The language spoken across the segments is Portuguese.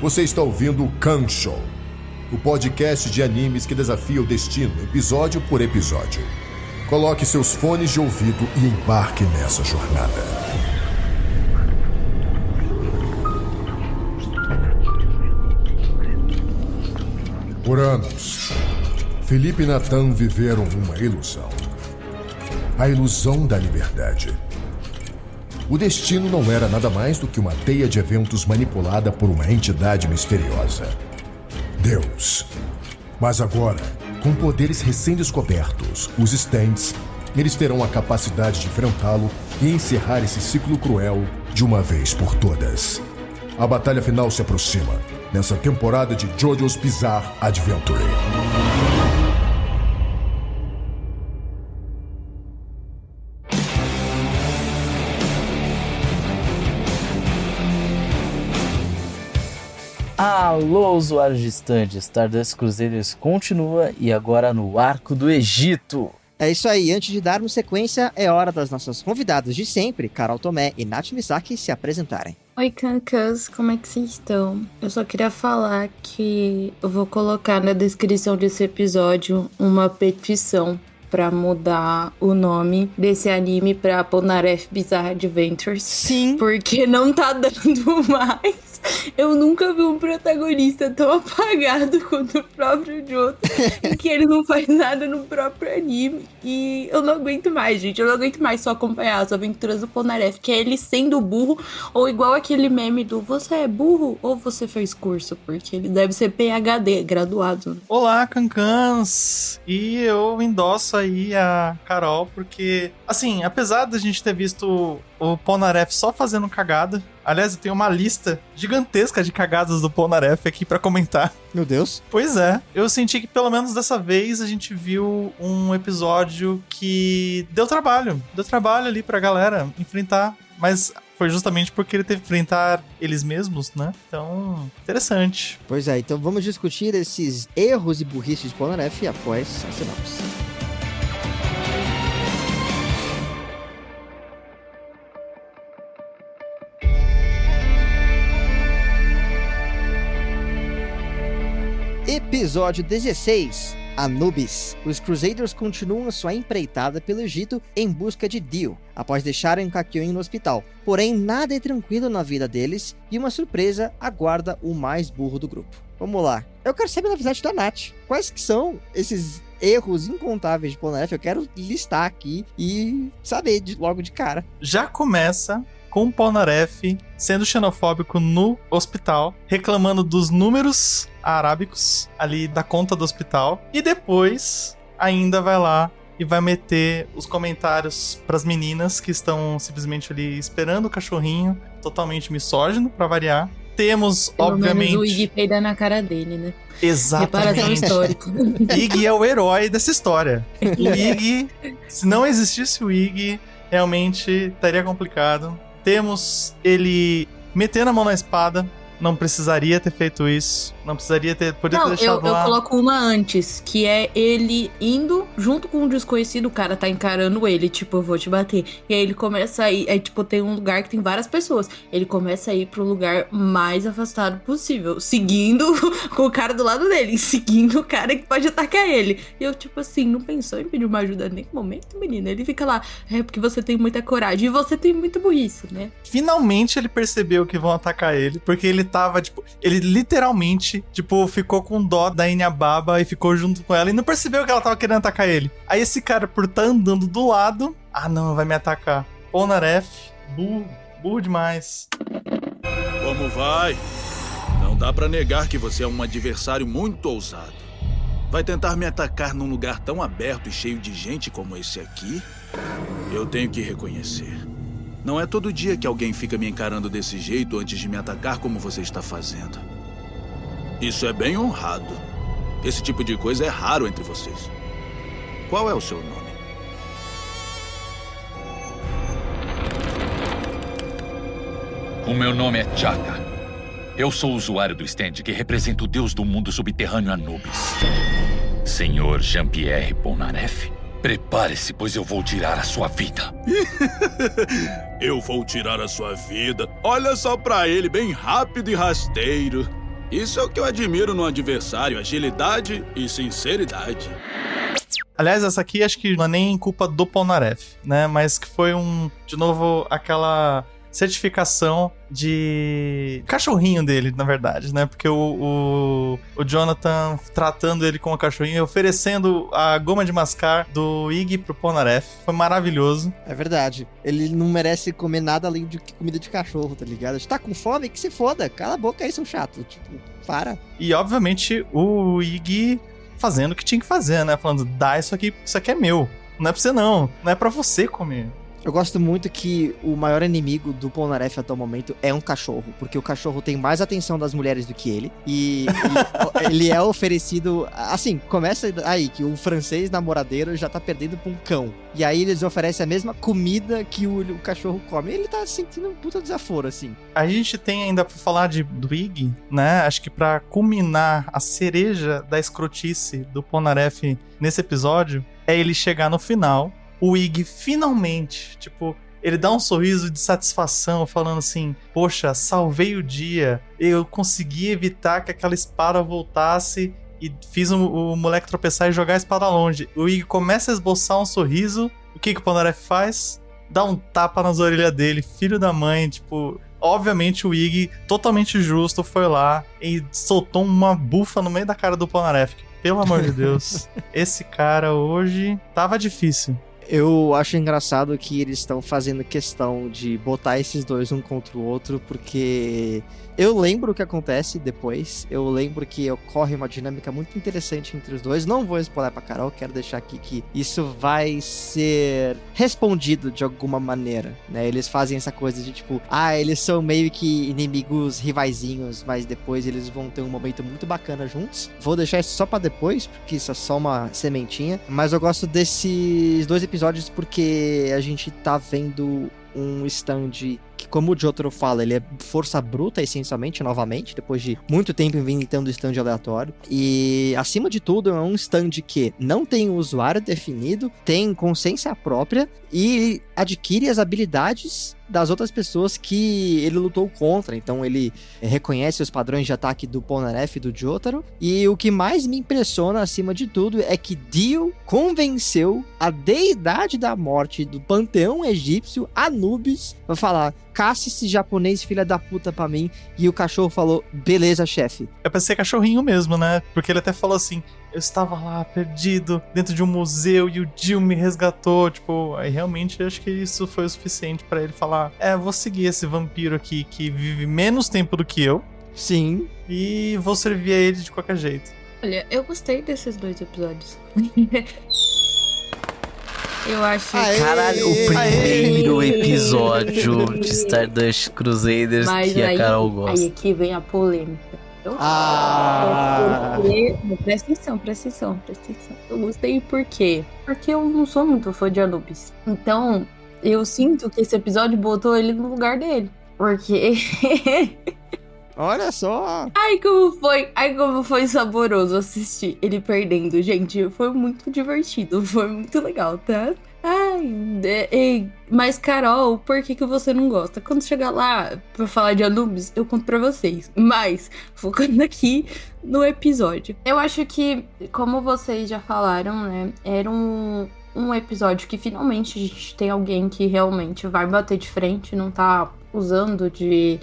Você está ouvindo o Kanshow, o podcast de animes que desafia o destino episódio por episódio. Coloque seus fones de ouvido e embarque nessa jornada. Por anos, Felipe e Nathan viveram uma ilusão. A ilusão da liberdade. O destino não era nada mais do que uma teia de eventos manipulada por uma entidade misteriosa. Deus. Mas agora, com poderes recém-descobertos, os Stands, eles terão a capacidade de enfrentá-lo e encerrar esse ciclo cruel de uma vez por todas. A batalha final se aproxima, nessa temporada de JoJo's Bizarre Adventure. Alô, usuários distantes, Stardust Crusaders continua e agora no Arco do Egito. É isso aí, antes de darmos sequência, é hora das nossas convidadas de sempre, Carol Tomé e Nath Misaki, se apresentarem. Oi, Cancas, como é que vocês estão? Eu só queria falar que eu vou colocar na descrição desse episódio uma petição pra mudar o nome desse anime pra Polnareff Bizarre Adventures. Sim. Porque não tá dando mais. Eu nunca vi um protagonista tão apagado quanto o próprio Jotaro, em que ele não faz nada no próprio anime. E eu não aguento mais, gente. Eu não aguento mais só acompanhar as aventuras do Polnareff, que é ele sendo burro, ou igual aquele meme do você é burro ou você fez curso, porque ele deve ser PhD, graduado. Olá, Cancãs! E eu endosso aí a Carol, porque, assim, apesar da gente ter visto o Polnareff só fazendo cagada, aliás, eu tenho uma lista gigantesca de cagadas do Polnareff aqui pra comentar. Meu Deus. Pois é, eu senti que pelo menos dessa vez a gente viu um episódio que deu trabalho ali pra galera enfrentar, mas foi justamente porque ele teve que enfrentar eles mesmos, né? Então, interessante. Pois é, então vamos discutir esses erros e burrices de Polnareff após a sinopse. Episódio 16, Anubis. Os Crusaders continuam sua empreitada pelo Egito em busca de Dio, após deixarem Kakyoin no hospital. Porém, nada é tranquilo na vida deles e uma surpresa aguarda o mais burro do grupo. Vamos lá. Eu quero saber na verdade da Nath. Quais que são esses erros incontáveis de Polnareff? Eu quero listar aqui e saber logo de cara. Já começa com o Polnareff sendo xenofóbico no hospital, reclamando dos números arábicos ali da conta do hospital, e depois ainda vai lá e vai meter os comentários pras meninas que estão simplesmente ali esperando o cachorrinho, totalmente misógino, pra variar. Temos, pelo obviamente... menos o Iggy peida na cara dele, né? Exatamente. Reparação histórica. Iggy é o herói dessa história. O Iggy, se não existisse o Iggy, realmente estaria complicado. Temos ele metendo a mão na espada. Não precisaria ter feito isso. Não precisaria ter... Poderia ter deixado lá. Eu coloco uma antes, que é ele indo junto com um desconhecido, o cara tá encarando ele, tipo, eu vou te bater. E aí ele começa a ir, tipo, tem um lugar que tem várias pessoas. Ele começa a ir pro lugar mais afastado possível, seguindo com o cara do lado dele, seguindo o cara que pode atacar ele. E eu, tipo assim, não pensou em pedir uma ajuda em nenhum momento, menina. Ele fica lá, é porque você tem muita coragem e você tem muita burrice, né? Finalmente ele percebeu que vão atacar ele, porque ele tava, tipo, ele literalmente, tipo, ficou com dó da Inhababa e ficou junto com ela e não percebeu que ela tava querendo atacar ele. Aí esse cara, por estar andando do lado, não, vai me atacar. Polnareff, burro demais. Como vai? Não dá pra negar que você é um adversário muito ousado. Vai tentar me atacar num lugar tão aberto e cheio de gente como esse aqui? Eu tenho que reconhecer. Não é todo dia que alguém fica me encarando desse jeito antes de me atacar como você está fazendo. Isso é bem honrado. Esse tipo de coisa é raro entre vocês. Qual é o seu nome? O meu nome é Chaka. Eu sou o usuário do stand que representa o deus do mundo subterrâneo Anubis. Senhor Jean-Pierre Polnareff, prepare-se, pois eu vou tirar a sua vida. Eu vou tirar a sua vida. Olha só pra ele, bem rápido e rasteiro. Isso é o que eu admiro no adversário, agilidade e sinceridade. Aliás, essa aqui acho que não é nem culpa do Polnareff, né? Mas que foi de novo, aquela certificação de cachorrinho dele, na verdade, né? Porque o Jonathan tratando ele como cachorrinho e oferecendo a goma de mascar do Iggy pro Polnareff. Foi maravilhoso. É verdade. Ele não merece comer nada além de comida de cachorro, tá ligado? Tá com fome? Que se foda. Cala a boca aí, seu chato. Tipo, para. E, obviamente, o Iggy fazendo o que tinha que fazer, né? Falando, dá isso aqui é meu. Não é pra você não é pra você comer. Eu gosto muito que o maior inimigo do Polnareff até o momento é um cachorro, porque o cachorro tem mais atenção das mulheres do que ele, e ele é oferecido, assim, começa aí que o francês namoradeiro já tá perdendo pra um cão, e aí eles oferecem a mesma comida que o cachorro come, e ele tá sentindo um puta desaforo, assim. A gente tem ainda pra falar do Iggy, né, acho que pra culminar a cereja da escrotice do Polnareff nesse episódio, é ele chegar no final, o Iggy finalmente, tipo, ele dá um sorriso de satisfação, falando assim, poxa, salvei o dia, eu consegui evitar que aquela espada voltasse e fiz o moleque tropeçar e jogar a espada longe. O Iggy começa a esboçar um sorriso, o que o Polnareff faz? Dá um tapa nas orelhas dele, filho da mãe, tipo... Obviamente o Iggy, totalmente justo, foi lá e soltou uma bufa no meio da cara do Polnareff. Pelo amor de Deus, esse cara hoje tava difícil. Eu acho engraçado que eles estão fazendo questão de botar esses dois um contra o outro, porque eu lembro o que acontece depois, eu lembro que ocorre uma dinâmica muito interessante entre os dois. Não vou spoiler pra Carol, quero deixar aqui que isso vai ser respondido de alguma maneira, né? Eles fazem essa coisa de tipo, eles são meio que inimigos rivaizinhos, mas depois eles vão ter um momento muito bacana juntos. Vou deixar isso só pra depois, porque isso é só uma sementinha, mas eu gosto desses dois episódios porque a gente tá vendo um stand que, como o Jotaro fala, ele é força bruta, essencialmente, novamente, depois de muito tempo inventando stand aleatório. E, acima de tudo, é um stand que não tem usuário definido, tem consciência própria e adquire as habilidades das outras pessoas que ele lutou contra. Então ele reconhece os padrões de ataque do Polnareff e do Jotaro. E o que mais me impressiona, acima de tudo, é que Dio convenceu a deidade da morte do panteão egípcio, Anubis, pra falar: caça esse japonês filha da puta pra mim. E o cachorro falou: beleza, chefe. É pra ser cachorrinho mesmo, né? Porque ele até falou assim: eu estava lá, perdido, dentro de um museu, e o Dio me resgatou. Tipo, aí realmente acho que isso foi o suficiente pra ele falar: vou seguir esse vampiro aqui que vive menos tempo do que eu. Sim. E vou servir a ele de qualquer jeito. Olha, eu gostei desses dois episódios. Eu acho que... Caralho, o primeiro episódio de Stardust Crusaders que a Carol gosta. Aí aqui vem a polêmica. Presta atenção. Eu gostei por quê? Porque eu não sou muito fã de Anubis. Então, eu sinto que esse episódio botou ele no lugar dele. Porque... Olha só! Ai, como foi saboroso assistir ele perdendo, gente. Foi muito divertido, foi muito legal, tá? Mas, Carol, por que você não gosta? Quando chegar lá pra falar de Anubis, eu conto pra vocês. Mas, focando aqui no episódio. Eu acho que, como vocês já falaram, né? Era um episódio que finalmente a gente tem alguém que realmente vai bater de frente, não tá usando de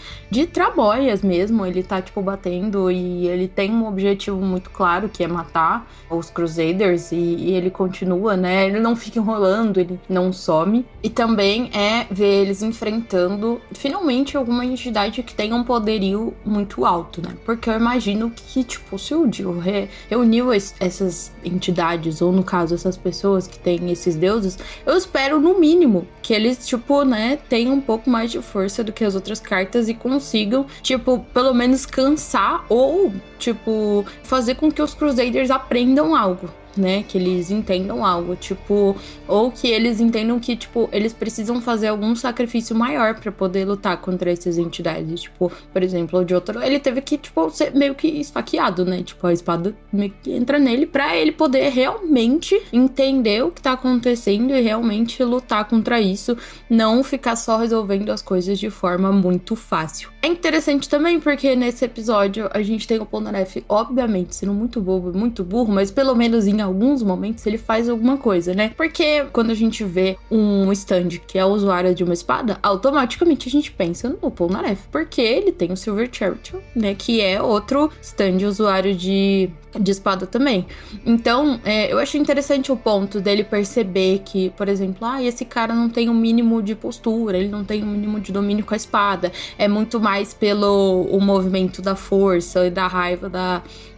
tramóias mesmo. Ele tá, tipo, batendo e ele tem um objetivo muito claro, que é matar os Crusaders, e ele continua, né? Ele não fica enrolando, ele não some. E também é ver eles enfrentando, finalmente, alguma entidade que tenha um poderio muito alto, né? Porque eu imagino que, tipo, se o Dio reuniu essas entidades, ou no caso, essas pessoas que têm esses deuses, eu espero, no mínimo, que eles, tipo, né, tenham um pouco mais de força do que as outras cartas e consigam, tipo, pelo menos cansar ou, tipo, fazer com que os Crusaders aprendam algo, né? Que eles entendam algo, tipo... Ou que eles entendam que, tipo, eles precisam fazer algum sacrifício maior pra poder lutar contra essas entidades. Tipo, por exemplo, o Jotaro, ele teve que, tipo, ser meio que esfaqueado, né? Tipo, a espada meio que entra nele pra ele poder realmente entender o que tá acontecendo e realmente lutar contra isso. Não ficar só resolvendo as coisas de forma muito fácil. É interessante também porque nesse episódio a gente tem o Polnareff, obviamente, sendo muito bobo, muito burro, mas pelo menos em alguns momentos ele faz alguma coisa, né? Porque quando a gente vê um stand que é usuário de uma espada, automaticamente a gente pensa no Polnareff, porque ele tem o Silver Chariot, né? Que é outro stand usuário de espada também. Então, eu achei interessante o ponto dele perceber que, por exemplo, esse cara não tem um mínimo de postura, ele não tem um mínimo de domínio com a espada, é muito mais pelo o movimento da força e da raiva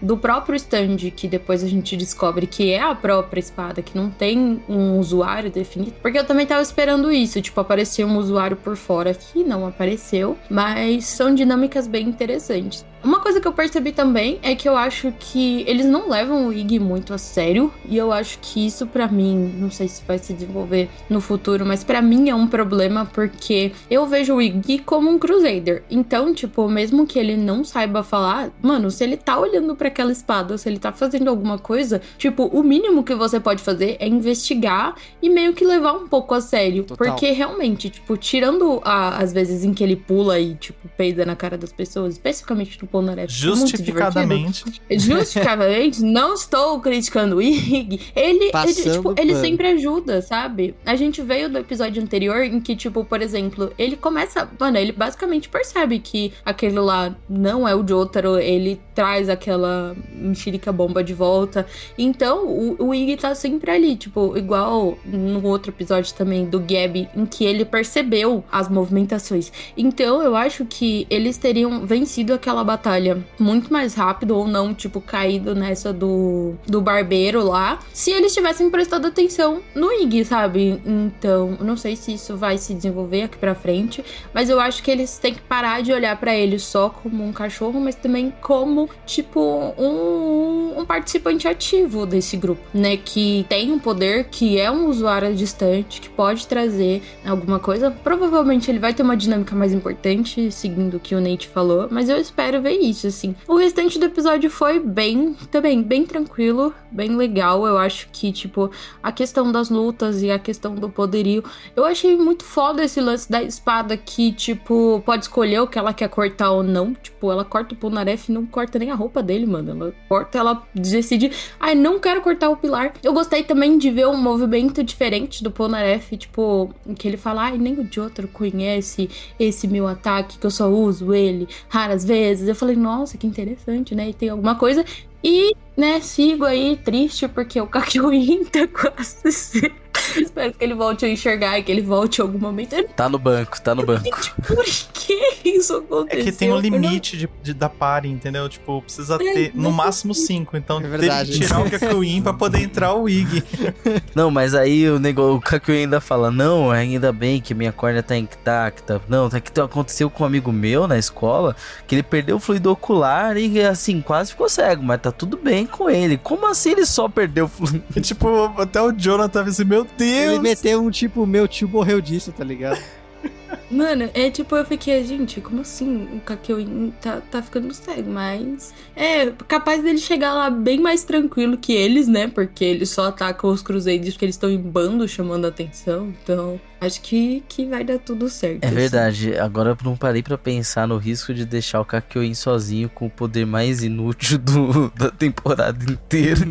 do próprio stand, que depois a gente descobre que é a própria espada, que não tem um usuário definido, porque eu também tava esperando isso, tipo, aparecer um usuário por fora, que não apareceu, mas são dinâmicas bem interessantes. Uma coisa que eu percebi também é que eu acho que eles não levam o Iggy muito a sério, e eu acho que isso pra mim, não sei se vai se desenvolver no futuro, mas pra mim é um problema porque eu vejo o Iggy como um Crusader. Então, tipo, mesmo que ele não saiba falar, mano, se ele tá olhando pra aquela espada, se ele tá fazendo alguma coisa, tipo, o mínimo que você pode fazer é investigar e meio que levar um pouco a sério. Total. Porque realmente, tipo, tirando as vezes em que ele pula e, tipo, peida na cara das pessoas, especificamente no Polnareff, Justificadamente. Justificadamente, não estou criticando o Iggy. Ele sempre ajuda, sabe? A gente veio do episódio anterior em que, tipo, por exemplo, ele começa... Mano, ele basicamente percebe que aquele lá não é o Jotaro, ele traz aquela mexerica bomba de volta. Então, o Iggy tá sempre ali, tipo, igual no outro episódio também do Gabi, em que ele percebeu as movimentações. Então, eu acho que eles teriam vencido aquela batalha muito mais rápido, ou não, tipo, caído nessa do barbeiro lá, se eles tivessem prestado atenção no Iggy, sabe? Então, não sei se isso vai se desenvolver aqui pra frente, mas eu acho que eles têm que parar de olhar pra ele só como um cachorro, mas também como, tipo, um participante ativo desse grupo, né? Que tem um poder, que é um usuário distante, que pode trazer alguma coisa. Provavelmente ele vai ter uma dinâmica mais importante, seguindo o que o Nate falou, mas eu espero ver isso, assim. O restante do episódio foi também bem tranquilo, bem legal. Eu acho que, tipo, a questão das lutas e a questão do poderio, eu achei muito foda esse lance da espada que, tipo, pode escolher o que ela quer cortar ou não. Tipo, ela corta o Polnareff e não corta nem a roupa dele, mano. Ela corta, ela decide, não quero cortar o pilar. Eu gostei também de ver um movimento diferente do Polnareff, tipo, que ele fala, nem o Jotaro conhece esse meu ataque, que eu só uso ele raras vezes. Eu falei, nossa, que interessante, né? E tem alguma coisa. E, né, sigo aí triste porque o Kakyoin tá quase... Espero que ele volte a enxergar e que ele volte em algum momento. Tá no banco. Por que isso aconteceu? É que tem um limite da pare, entendeu? Tipo, precisa ter no máximo 5. Então teve que tirar o Kakyoin pra poder entrar o Iggy. Não, mas aí o Kakyoin ainda fala, não, ainda bem que minha córnea tá intacta. Não, que aconteceu com um amigo meu na escola, que ele perdeu o fluido ocular e, assim, quase ficou cego, mas tá tudo bem com ele. Como assim ele só perdeu o fluido? E, tipo, até o Jonathan assim, meu Deus! Ele meteu um tipo, meu tio morreu disso, tá ligado? Mano, tipo, eu fiquei, gente, como assim o Kakyoin tá ficando cego? Mas é capaz dele chegar lá bem mais tranquilo que eles, né? Porque eles só atacam os Crusaders porque eles estão em bando chamando a atenção. Então, acho que vai dar tudo certo. É verdade, agora eu não parei pra pensar no risco de deixar o Kakyoin sozinho com o poder mais inútil da temporada inteira.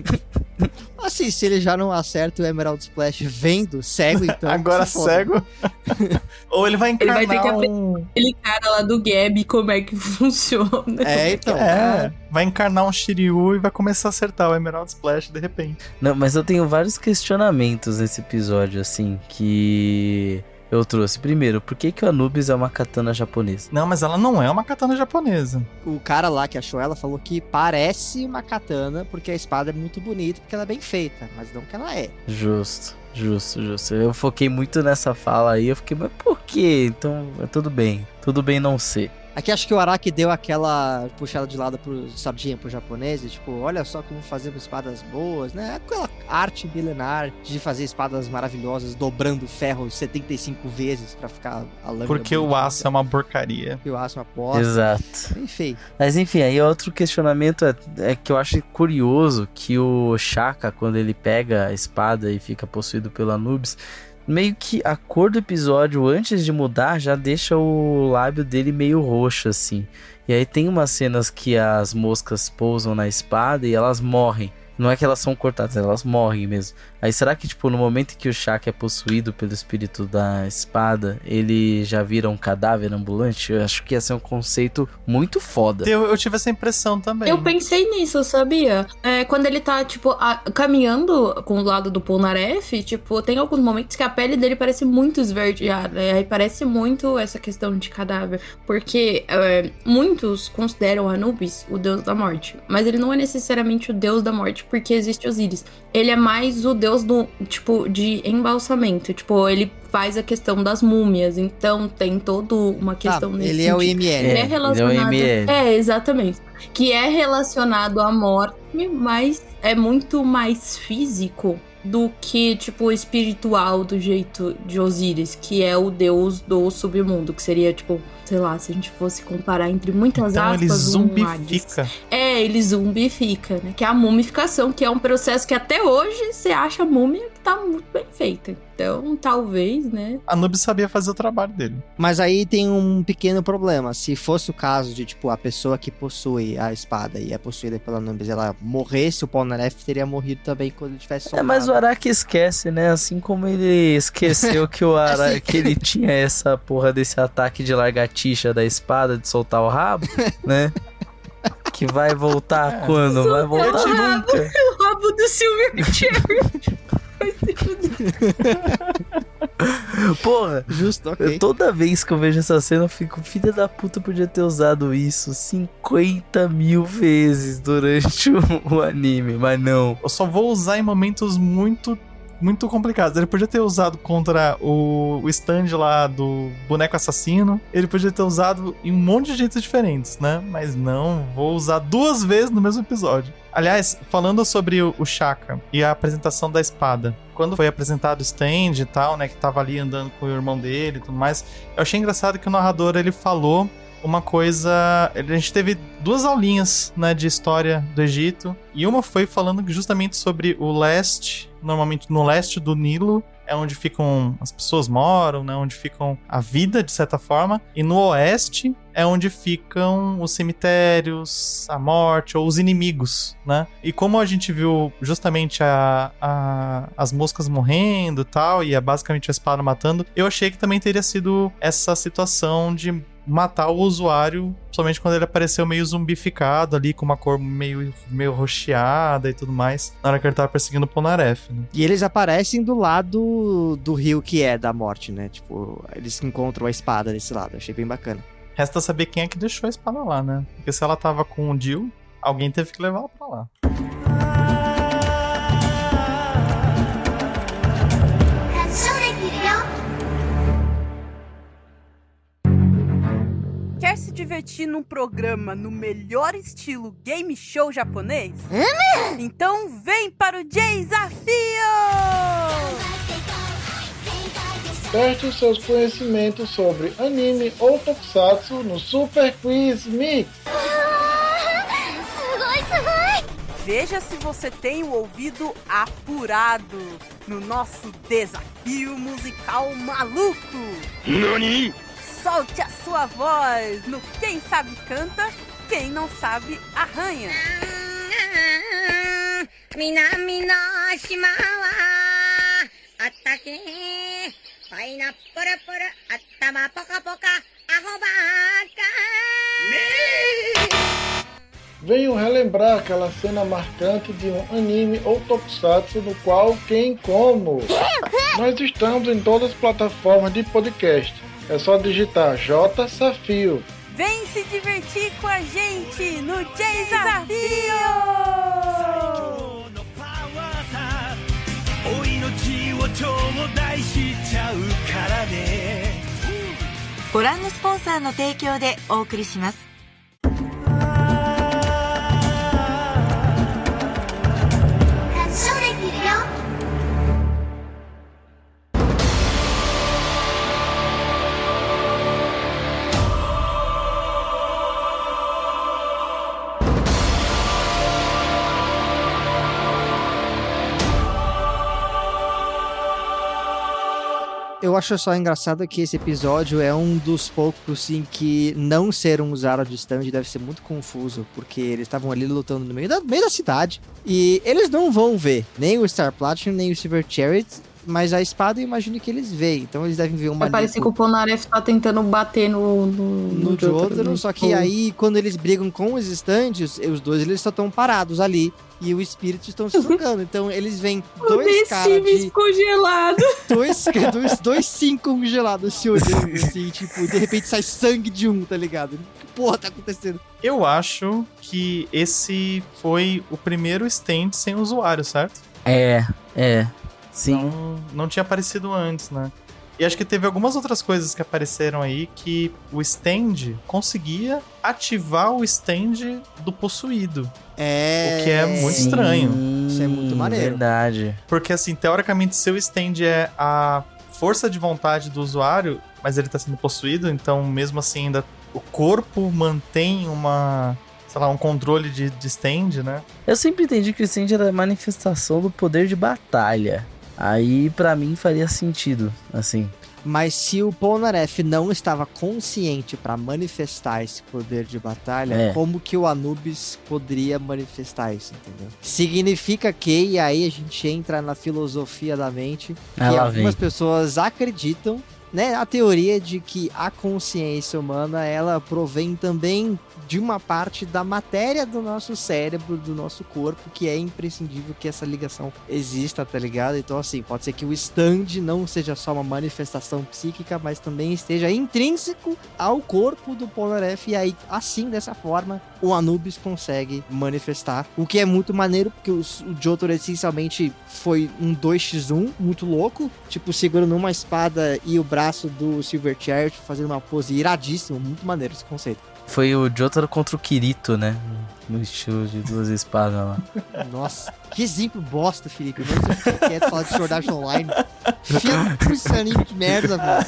Assim, se ele já não acerta o Emerald Splash vendo, cego, então... Agora cego. Ou ele vai encarnar ele vai ter que aprender aquele cara lá do Gabi como é que funciona. Então. Vai encarnar um Shiryu e vai começar a acertar o Emerald Splash de repente. Não, mas eu tenho vários questionamentos nesse episódio, assim, que... eu trouxe. Primeiro, por que o Anubis é uma katana japonesa? Não, mas ela não é uma katana japonesa. O cara lá que achou ela falou que parece uma katana porque a espada é muito bonita, porque ela é bem feita, mas não que ela é. Justo. Eu foquei muito nessa fala aí, eu fiquei, mas por quê? Então, tudo bem não ser. Aqui acho que o Araki deu aquela puxada de lado pro sardinha pro japonês, e, tipo, olha só como fazemos espadas boas, né? Aquela arte milenar de fazer espadas maravilhosas, dobrando ferro 75 vezes pra ficar a lâmina. Porque o bonita. aço é uma porcaria. Porque o aço é uma bosta. Exato. Enfim. Mas enfim, aí outro questionamento é que eu acho curioso que o Shaka, quando ele pega a espada e fica possuído pelo Anubis, meio que a cor do episódio, antes de mudar, já deixa o lábio dele meio roxo, assim. E aí tem umas cenas que as moscas pousam na espada e elas morrem. Não é que elas são cortadas, elas morrem mesmo. Aí será que, tipo, no momento em que o Shaka é possuído pelo espírito da espada, ele já vira um cadáver ambulante? Eu acho que ia ser um conceito muito foda. Eu tive essa impressão também. Eu pensei nisso, sabia? Quando ele tá, tipo, caminhando com o lado do Polnareff, tipo, tem alguns momentos que a pele dele parece muito esverdeada. Aí parece muito essa questão de cadáver. Porque muitos consideram Anubis o deus da morte. Mas ele não é necessariamente o deus da morte, porque existe Osíris. Ele é mais o deus do, tipo, de embalsamento. Tipo, ele faz a questão das múmias. Então, tem toda uma questão nesse ele é o sentido. IML. Ele é relacionado... Ele é o IML. Exatamente. Que é relacionado à morte, mas é muito mais físico do que, tipo, espiritual do jeito de Osíris, que é o deus do submundo, que seria, tipo, sei lá, se a gente fosse comparar entre muitas Então aspas, ele um zumbifica. Hades. Ele zumbifica, né? Que é a mumificação, que é um processo que até hoje você acha a múmia que tá muito bem feita. Então, talvez, né? Anubis sabia fazer o trabalho dele. Mas aí tem um pequeno problema. Se fosse o caso de, tipo, a pessoa que possui a espada e é possuída pela Anubis, ela morresse, o Polnareff teria morrido também quando ele tivesse soltado. Mas o Araki esquece, né? Assim como ele esqueceu que o Araki que ele tinha essa porra desse ataque de largatixa da espada, de soltar o rabo, né? Que vai voltar quando? Vai voltar nunca. O rabo do Silverchair. Vai se fuder. Porra, Justo, ok. toda vez que eu vejo essa cena, eu fico, filha da puta, podia ter usado isso 50 mil vezes durante o anime, mas não. Eu só vou usar em momentos muito complicados. Ele podia ter usado contra o stand lá do boneco assassino. Ele podia ter usado em um monte de jeitos diferentes, né? Mas não, vou usar 2 vezes no mesmo episódio. Aliás, falando sobre o Shaka e a apresentação da espada. Quando foi apresentado o stand e tal, né? Que tava ali andando com o irmão dele e tudo mais. Eu achei engraçado que o narrador, ele falou uma coisa... A gente teve 2 aulinhas, né, de história do Egito. E uma foi falando justamente sobre o leste. Normalmente no leste do Nilo é onde ficam as pessoas moram, né, onde ficam a vida, de certa forma. E no oeste é onde ficam os cemitérios, a morte ou os inimigos, né? E como a gente viu justamente as moscas morrendo e tal, e é basicamente a espada matando, eu achei que também teria sido essa situação de matar o usuário, somente quando ele apareceu meio zumbificado ali, com uma cor meio roxeada e tudo mais, na hora que ele tava perseguindo o Polnareff, né? E eles aparecem do lado do rio que é da morte, né? Tipo, eles encontram a espada desse lado. Achei bem bacana. Resta saber quem é que deixou a espada lá, né? Porque se ela tava com o Jill, alguém teve que levar ela pra lá. Quer se divertir num programa no melhor estilo game show japonês? Então vem para o J-Desafio! Teste os seus conhecimentos sobre anime ou tokusatsu no Super Quiz Mix. Veja se você tem o ouvido apurado no nosso desafio musical maluco. Nani? Solte a sua voz no Quem Sabe Canta, Quem Não Sabe Arranha. Venham relembrar aquela cena marcante de um anime ou tokusatsu no qual quem como. Nós estamos em todas as plataformas de podcast. É só digitar J Safio. Vem se divertir com a gente no J-Desafio! ご覧のスポンサーの提供でお送りします。Eu acho só engraçado que esse episódio é um dos poucos em que não ser um usuário de stand deve ser muito confuso, porque eles estavam ali lutando no meio da cidade, e eles não vão ver nem o Star Platinum, nem o Silver Chariot, mas a espada eu imagino que eles veem, então eles devem ver uma... Parece que o Polnareff tá tentando bater no Jotaro, só que aí quando eles brigam com os stands, os dois eles só estão parados ali. E os espíritos estão se trocando. Então eles veem dois caras de... congelados. Dois 5 congelados se olhando assim, tipo, de repente sai sangue de um, tá ligado? Que porra tá acontecendo? Eu acho que esse foi o primeiro stand sem usuário, certo? Sim. Não tinha aparecido antes, né? E acho que teve algumas outras coisas que apareceram aí que o stand conseguia ativar o stand do possuído. O que é muito estranho. Isso é muito maneiro. Verdade. Porque, assim, teoricamente, seu stand é a força de vontade do usuário, mas ele tá sendo possuído, então, mesmo assim, ainda o corpo mantém um controle de stand, né? Eu sempre entendi que o stand era a manifestação do poder de batalha. Aí, pra mim, faria sentido, assim. Mas se o Polnareff não estava consciente pra manifestar esse poder de batalha, como que o Anubis poderia manifestar isso, entendeu? Significa que, e aí a gente entra na filosofia da mente, que algumas pessoas acreditam, né, a teoria de que a consciência humana, ela provém também de uma parte da matéria do nosso cérebro, do nosso corpo, que é imprescindível que essa ligação exista, tá ligado? Então, assim, pode ser que o stand não seja só uma manifestação psíquica, mas também esteja intrínseco ao corpo do Polnareff, e aí, assim, dessa forma, o Anubis consegue manifestar, o que é muito maneiro, porque o Jotaro essencialmente foi um 2x1 muito louco, tipo, segurando uma espada e o braço do Silver Chariot, fazendo uma pose iradíssima, muito maneiro esse conceito. Foi o Jotaro contra o Kirito, né? No estilo de duas espadas lá. Nossa, que exemplo bosta, Felipe. Não sei se você quer falar de Sword Art Online. Filha esse anime, que merda, mano.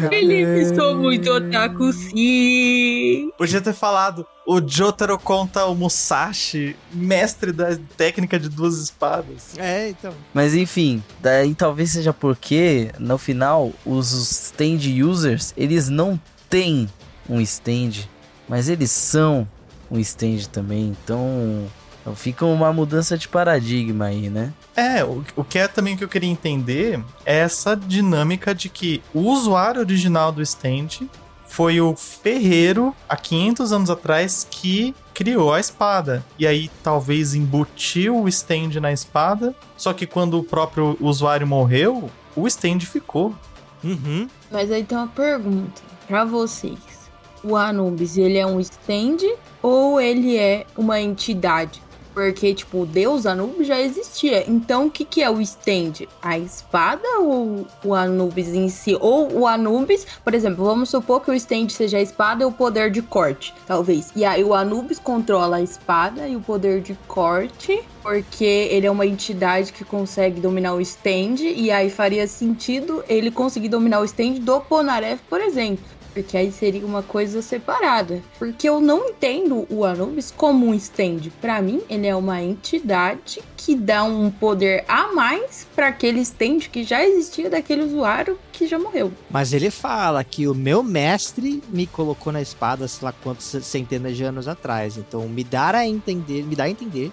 Felipe, sou muito otaku, sim. Podia ter falado, o Jotaro contra o Musashi, mestre da técnica de duas espadas. Então. Mas enfim, daí talvez seja porque, no final, os stand users, eles não têm um stand, mas eles são um stand também, então fica uma mudança de paradigma aí, né? O que é também que eu queria entender é essa dinâmica de que o usuário original do stand foi o ferreiro, há 500 anos atrás, que criou a espada. E aí talvez embutiu o stand na espada, só que quando o próprio usuário morreu, o stand ficou. Mas aí tem uma pergunta pra vocês. O Anubis, ele é um stand ou ele é uma entidade? Porque, tipo, o deus Anubis já existia. Então, o que é o stand? A espada ou o Anubis em si? Ou o Anubis, por exemplo, vamos supor que o stand seja a espada e o poder de corte, talvez. E aí o Anubis controla a espada e o poder de corte, porque ele é uma entidade que consegue dominar o stand. E aí faria sentido ele conseguir dominar o stand do Polnareff, por exemplo. Porque aí seria uma coisa separada. Porque eu não entendo o Anubis como um stand. Pra mim, ele é uma entidade que dá um poder a mais pra aquele stand que já existia daquele usuário que já morreu. Mas ele fala que o meu mestre me colocou na espada, sei lá quantas centenas de anos atrás. Então me dá a entender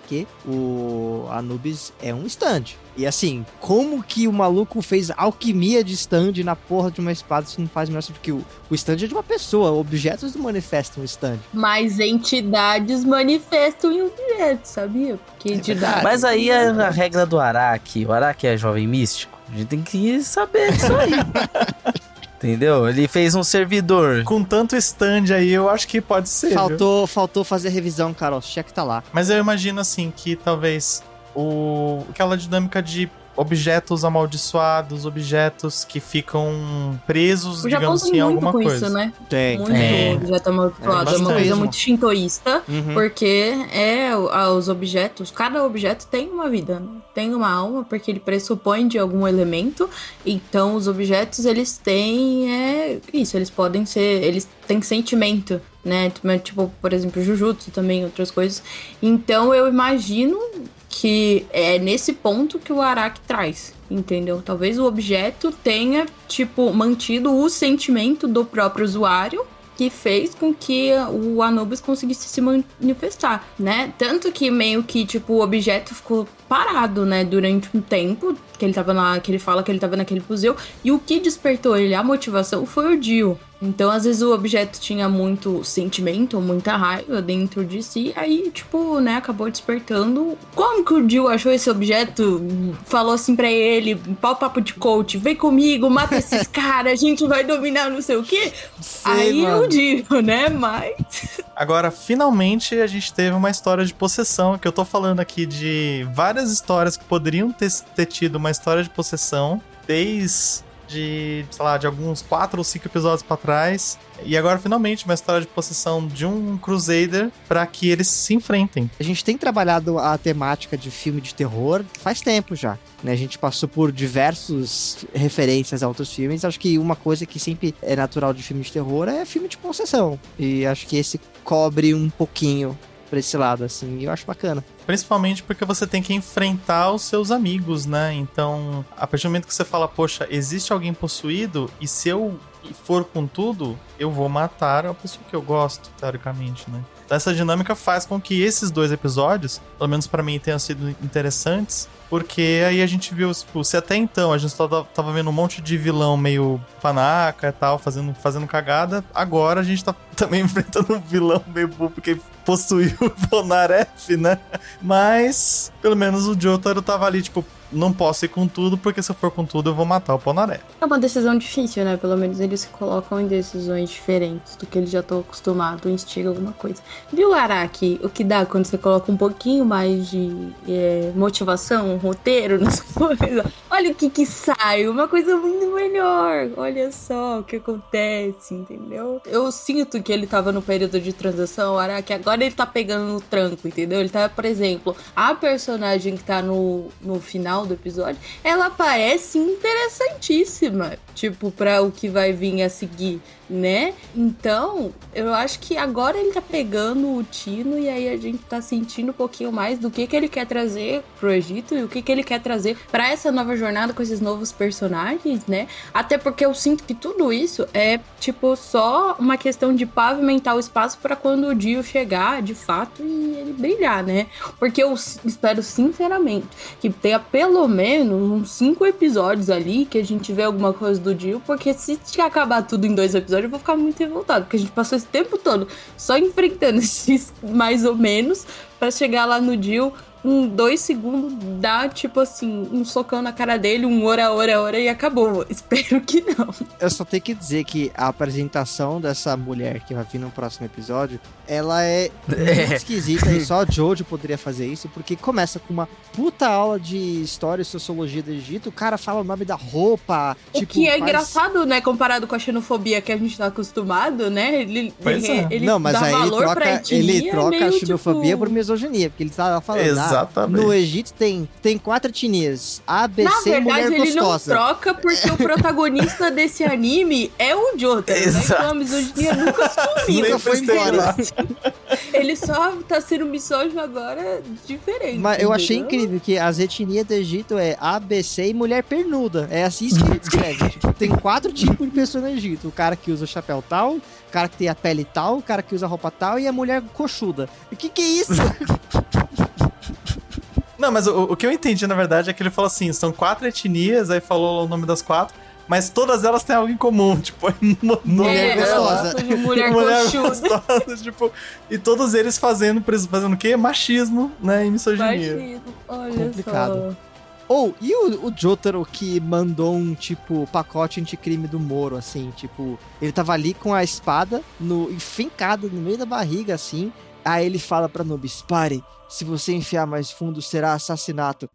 que o Anubis é um stand. E assim, como que o maluco fez alquimia de stand na porra de uma espada? Isso não faz menor sentido, porque o stand é de uma pessoa, objetos não manifestam o stand. Mas entidades manifestam em objetos, sabia? Porque entidades... Mas aí é a regra do Araki. O Araki é jovem místico. A gente tem que saber disso aí. Entendeu? Ele fez um servidor. Com tanto stand aí, eu acho que pode ser. Faltou fazer revisão, Carol. Check tá lá. Mas eu imagino assim que talvez aquela dinâmica de objetos amaldiçoados, objetos que ficam presos, O Japão digamos tem assim, em muito alguma com coisa. isso, né? Tem. Muito objeto amaldiçoado. É uma bastante. coisa muito shintoísta, Uhum. porque os objetos, cada objeto tem uma vida, né? Tem uma alma, porque ele pressupõe de algum elemento. Então, os objetos, eles têm isso, eles podem ser, eles têm sentimento, né? Tipo, por exemplo, Jujutsu também, outras coisas. Então, eu imagino que é nesse ponto que o Araki traz, entendeu? Talvez o objeto tenha, tipo, mantido o sentimento do próprio usuário, que fez com que o Anubis conseguisse se manifestar, né? Tanto que meio que, tipo, o objeto ficou parado, né, durante um tempo, que ele tava lá, que ele fala que ele tava naquele museu, e o que despertou ele, a motivação, foi o Dio. Então, às vezes, o objeto tinha muito sentimento, muita raiva dentro de si, aí, tipo, né, acabou despertando. Como que o Dio achou esse objeto? Falou assim pra ele, papo de coach, vem comigo, mata esses caras, a gente vai dominar não sei o quê. Aí mano. é o Dio, né, mas... Agora, finalmente, a gente teve uma história de possessão, que eu tô falando aqui de várias histórias que poderiam ter tido uma história de possessão, desde, sei lá, de alguns 4 ou 5 episódios pra trás. E agora, finalmente, uma história de possessão de um Crusader pra que eles se enfrentem. A gente tem trabalhado a temática de filme de terror faz tempo já, né? A gente passou por diversas referências a outros filmes. Acho que uma coisa que sempre é natural de filme de terror é filme de possessão. E acho que esse cobre um pouquinho pra esse lado, assim. E eu acho bacana. Principalmente porque você tem que enfrentar os seus amigos, né? Então, a partir do momento que você fala, poxa, existe alguém possuído, e se eu for com tudo, eu vou matar a pessoa que eu gosto, teoricamente, né? Então, essa dinâmica faz com que esses 2 episódios, pelo menos pra mim, tenham sido interessantes, porque aí a gente viu, tipo, se até então a gente tava vendo um monte de vilão meio panaca e tal, fazendo cagada, agora a gente tá também enfrentando um vilão meio burro, porque possuiu o Polnareff, né? Mas, pelo menos o Jotaro tava ali, tipo, não posso ir com tudo, porque se eu for com tudo eu vou matar o Polnareff. É uma decisão difícil, né? Pelo menos eles se colocam em decisões diferentes do que eles já estão acostumados, instiga alguma coisa. Viu, Araki, o que dá quando você coloca um pouquinho mais de motivação, roteiro nas coisas? Olha o que sai, uma coisa muito melhor. Olha só o que acontece, entendeu? Eu sinto que ele tava no período de transição, o Araki, agora ele tá pegando no tranco, entendeu? Ele tá, por exemplo, a personagem que tá no final do episódio, ela parece interessantíssima, tipo, pra o que vai vir a seguir, né? Então, eu acho que agora ele tá pegando o tino e aí a gente tá sentindo um pouquinho mais do que ele quer trazer pro Egito e o que ele quer trazer pra essa nova jornada com esses novos personagens, né? Até porque eu sinto que tudo isso é, tipo, só uma questão de pavimentar o espaço pra quando o Dio chegar, de fato, e ele brilhar, né? Porque eu espero, sinceramente, que tenha pelo menos uns 5 episódios ali que a gente vê alguma coisa do Dio, porque se acabar tudo em 2 episódios, eu vou ficar muito revoltado, porque a gente passou esse tempo todo só enfrentando esses mais ou menos pra chegar lá no Dio, 2 segundos, dá tipo assim, um socão na cara dele, um ora e acabou. Espero que não. Eu só tenho que dizer que a apresentação dessa mulher que vai vir no próximo episódio, ela é muito esquisita e só a Jojo poderia fazer isso, porque começa com uma puta aula de história e sociologia do Egito, o cara fala o nome da roupa, o tipo, que é engraçado, né, comparado com a xenofobia que a gente tá acostumado, né? Ele não, mas dá aí valor pra etnia, ele troca a xenofobia tipo... por misoginia, porque ele tava falando, exatamente. No Egito tem 4 etnias, A, B, C e mulher gostosa. Na verdade, ele não troca porque o protagonista desse anime é o Jotaro, né? Então a misoginia nunca nunca foi embora. Ele só tá sendo misógino agora diferente. Mas eu achei incrível que as etnias do Egito é A, B, C e mulher pernuda. É assim que ele descreve. Tipo, tem 4 tipos de pessoa no Egito. O cara que usa o chapéu tal, o cara que tem a pele tal, o cara que usa a roupa tal e a mulher coxuda. O que é isso? Não, mas o que eu entendi, na verdade, é que ele falou assim, são 4 etnias, aí falou o nome das 4, mas todas elas têm algo em comum, tipo, mulher gostosa. Mulher gostosa, tipo, e todos eles fazendo o quê? Machismo, né, e misoginia. Machismo, olha complicado. Só. E o Jotaro que mandou um, tipo, pacote anticrime do Moro, assim, tipo, ele tava ali com a espada enfincada no meio da barriga, assim, aí ele fala pra Nobis, pare, se você enfiar mais fundo será assassinato.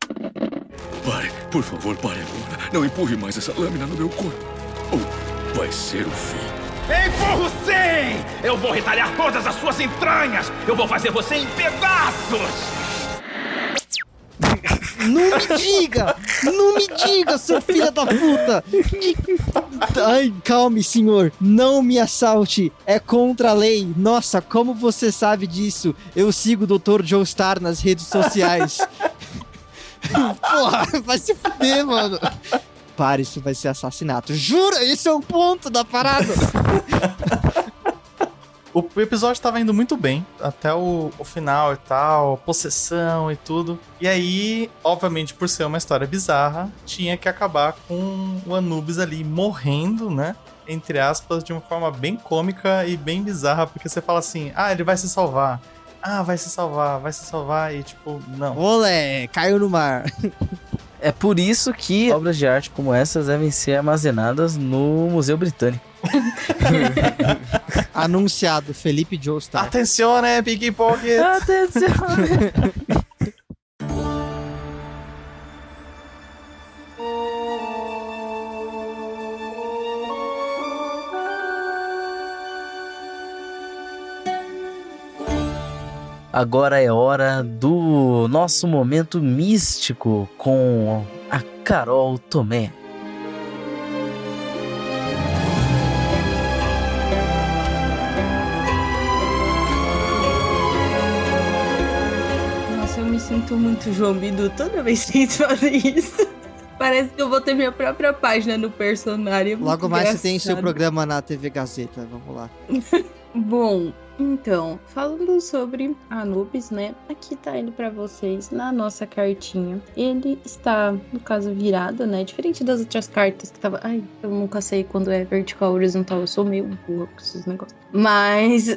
Pare, por favor, pare agora. Não empurre mais essa lâmina no meu corpo. Ou vai ser o fim. Empurro sim! Eu vou retalhar todas as suas entranhas! Eu vou fazer você em pedaços! Não me diga, seu filho da puta! Ai, calme, senhor, não me assalte, é contra a lei. Nossa, como você sabe disso? Eu sigo o Dr. Joestar nas redes sociais. Porra, vai se fuder, mano. Para, isso vai ser assassinato. Jura? Esse é o ponto da parada. O episódio tava indo muito bem, até o final e tal, possessão e tudo. E aí, obviamente, por ser uma história bizarra, tinha que acabar com o Anubis ali morrendo, né? Entre aspas, de uma forma bem cômica e bem bizarra, porque você fala assim, ele vai se salvar. Vai se salvar, e tipo, não. Olé, caiu no mar. É por isso que obras de arte como essas devem ser armazenadas no Museu Britânico. Anunciado, Felipe Joestar. Atenção, né, Picky Pocket? Atenção. Agora é hora do nosso momento místico com a Carol Tomé. Nossa, eu me sinto muito João Bidu toda vez que eles fazem isso. Parece que eu vou ter minha própria página no personagem. Logo mais você tem seu programa na TV Gazeta, vamos lá. Bom, então, falando sobre Anubis, né? Aqui tá ele pra vocês na nossa cartinha. Ele está, no caso, virado, né? Diferente das outras cartas que tava... Ai, eu nunca sei quando é vertical ou horizontal. Eu sou meio burra com esses negócios. Mas...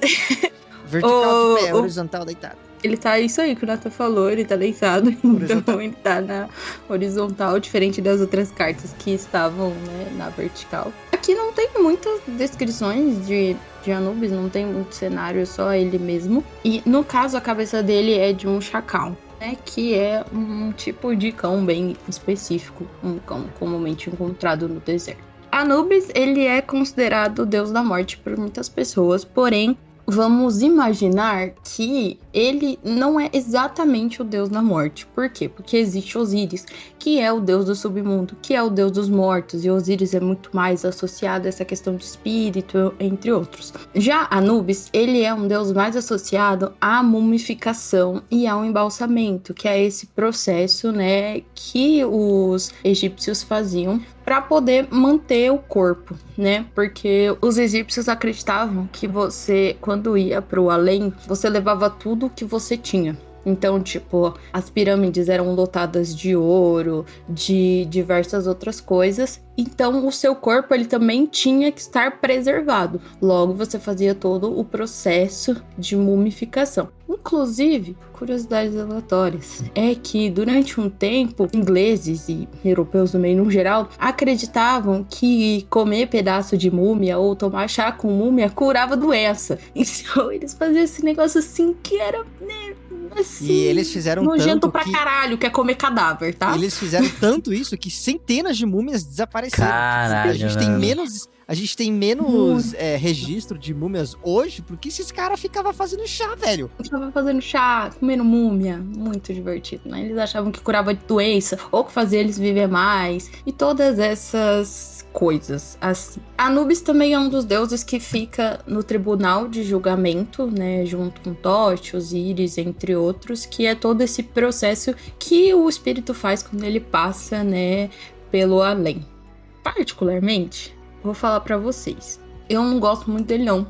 Vertical de pé, horizontal deitado. Ele tá, isso aí que o Nathan falou, ele tá deitado, então ele tá na horizontal, diferente das outras cartas que estavam, né, na vertical. Aqui não tem muitas descrições de Anubis, não tem muito cenário, é só ele mesmo. E no caso, a cabeça dele é de um chacal, né, que é um tipo de cão bem específico, um cão comumente encontrado no deserto. Anubis, ele é considerado o deus da morte por muitas pessoas, porém, vamos imaginar que ele não é exatamente o deus da morte. Por quê? Porque existe Osíris, que é o deus do submundo, que é o deus dos mortos, e Osíris é muito mais associado a essa questão de espírito, entre outros. Já Anubis, ele é um deus mais associado à mumificação e ao embalsamento, que é esse processo, né, que os egípcios faziam para poder manter o corpo, né? Porque os egípcios acreditavam que você, quando ia pro além, você levava tudo que você tinha. Então, tipo, as pirâmides eram lotadas de ouro, de diversas outras coisas. Então, o seu corpo, ele também tinha que estar preservado. Logo, você fazia todo o processo de mumificação. Inclusive, curiosidades aleatórias, é que durante um tempo, ingleses e europeus no meio no geral, acreditavam que comer pedaço de múmia ou tomar chá com múmia curava doença. Então, eles faziam esse negócio assim que era, né, assim, e eles fizeram nojento tanto pra caralho, que é comer cadáver, tá? Eles fizeram tanto isso que centenas de múmias desapareceram. Caralho, a gente tem menos registro de múmias hoje, porque esses caras ficavam fazendo chá, velho. Estavam fazendo chá, comendo múmia, muito divertido, né? Eles achavam que curava de doença, ou que fazia eles viver mais, e todas essas coisas, assim. Anubis também é um dos deuses que fica no tribunal de julgamento, né? Junto com Thoth, Osíris, entre outros, que é todo esse processo que o espírito faz quando ele passa, né, pelo além. Particularmente, vou falar pra vocês, eu não gosto muito dele, não.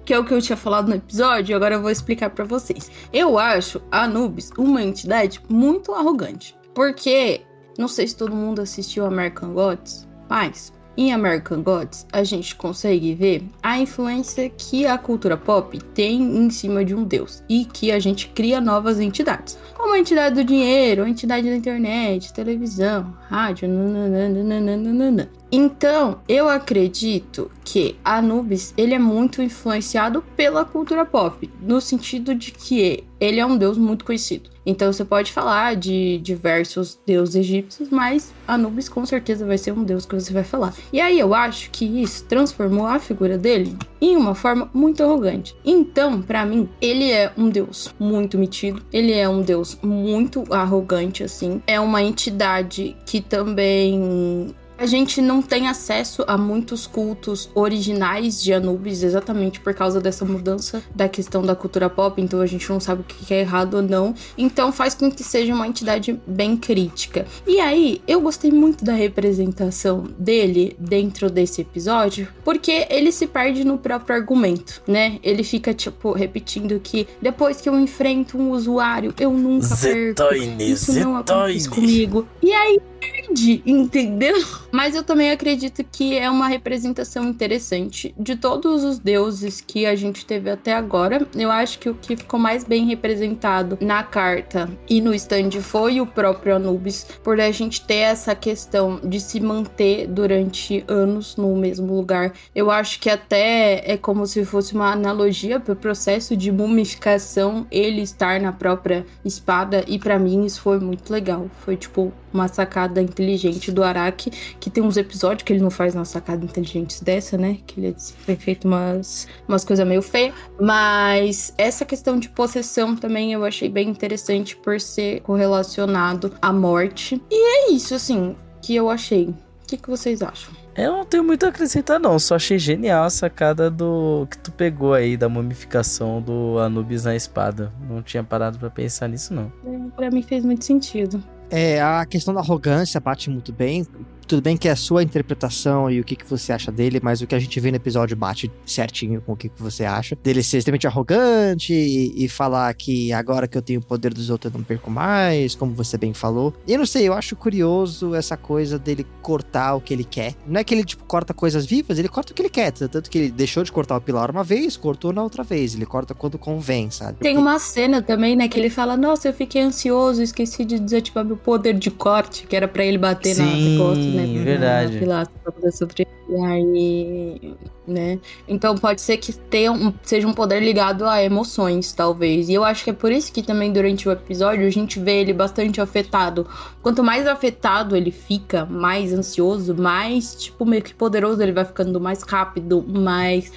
Que é o que eu tinha falado no episódio, e agora eu vou explicar pra vocês. Eu acho Anubis uma entidade muito arrogante. Porque, não sei se todo mundo assistiu American Gods, mas em American Gods a gente consegue ver a influência que a cultura pop tem em cima de um deus. E que a gente cria novas entidades. Como a entidade do dinheiro, a entidade da internet, televisão, rádio, nananana. Então, eu acredito que Anubis, ele é muito influenciado pela cultura pop, no sentido de que ele é um deus muito conhecido. Então, você pode falar de diversos deuses egípcios, mas Anubis com certeza vai ser um deus que você vai falar. E aí, eu acho que isso transformou a figura dele em uma forma muito arrogante. Então, pra mim, ele é um deus muito metido, ele é um deus muito arrogante, assim. É uma entidade que também... A gente não tem acesso a muitos cultos originais de Anubis, exatamente por causa dessa mudança da questão da cultura pop, então a gente não sabe o que é errado ou não. Então faz com que seja uma entidade bem crítica. E aí, eu gostei muito da representação dele dentro desse episódio, porque ele se perde no próprio argumento, né? Ele fica, tipo, repetindo que depois que eu enfrento um usuário, eu nunca perco. Isso não acontece comigo. E aí, perde, entendeu? Mas eu também acredito que é uma representação interessante de todos os deuses que a gente teve até agora. Eu acho que o que ficou mais bem representado na carta e no stand foi o próprio Anubis, por a gente ter essa questão de se manter durante anos no mesmo lugar. Eu acho que até é como se fosse uma analogia para o processo de mumificação, ele estar na própria espada, e para mim isso foi muito legal. Foi tipo uma sacada inteligente do Araki, que tem uns episódios que ele não faz uma sacada inteligente dessa, né? Que ele tem feito umas coisas meio feias. Mas essa questão de possessão também eu achei bem interessante por ser correlacionado à morte. E é isso, assim, que eu achei. O que vocês acham? Eu não tenho muito a acrescentar, não. Só achei genial a sacada do que tu pegou aí, da mumificação do Anubis na espada. Não tinha parado pra pensar nisso, não. Pra mim fez muito sentido. A questão da arrogância bate muito bem. Tudo bem que é a sua interpretação e o que você acha dele, mas o que a gente vê no episódio bate certinho com o que você acha. Dele ser extremamente arrogante e falar que agora que eu tenho o poder dos outros eu não perco mais, como você bem falou. E eu não sei, eu acho curioso essa coisa dele cortar o que ele quer. Não é que ele, tipo, corta coisas vivas, ele corta o que ele quer. Tanto que ele deixou de cortar o pilar uma vez, cortou na outra vez. Ele corta quando convém, sabe? Tem uma cena também, né, que ele fala, nossa, eu fiquei ansioso, esqueci de desativar meu poder de corte, que era pra ele bater na costa, né? Verdade. Pra poder sofrer. E aí, né? Então pode ser que seja um poder ligado a emoções, talvez. E eu acho que é por isso que também durante o episódio a gente vê ele bastante afetado. Quanto mais afetado ele fica, mais ansioso, mais, tipo, meio que poderoso ele vai ficando, mais rápido, mais...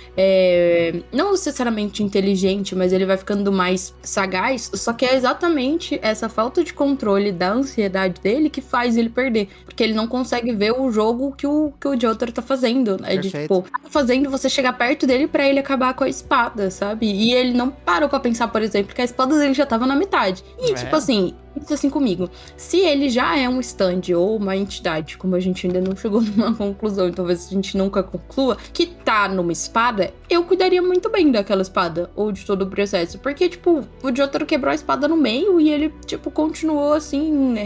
não necessariamente inteligente, mas ele vai ficando mais sagaz. Só que é exatamente essa falta de controle da ansiedade dele que faz ele perder. Porque ele não consegue ver o jogo que o Jotaro tá fazendo. Né? De, tipo, fazendo você chegar perto dele pra ele acabar com a espada, sabe? E ele não parou pra pensar, por exemplo, que a espada dele já tava na metade. E, tipo assim, pensa assim comigo. Se ele já é um stand ou uma entidade, como a gente ainda não chegou numa conclusão, e talvez a gente nunca conclua, que tá numa espada, eu cuidaria muito bem daquela espada, ou de todo o processo. Porque, tipo, o Jotaro quebrou a espada no meio e ele, tipo, continuou assim,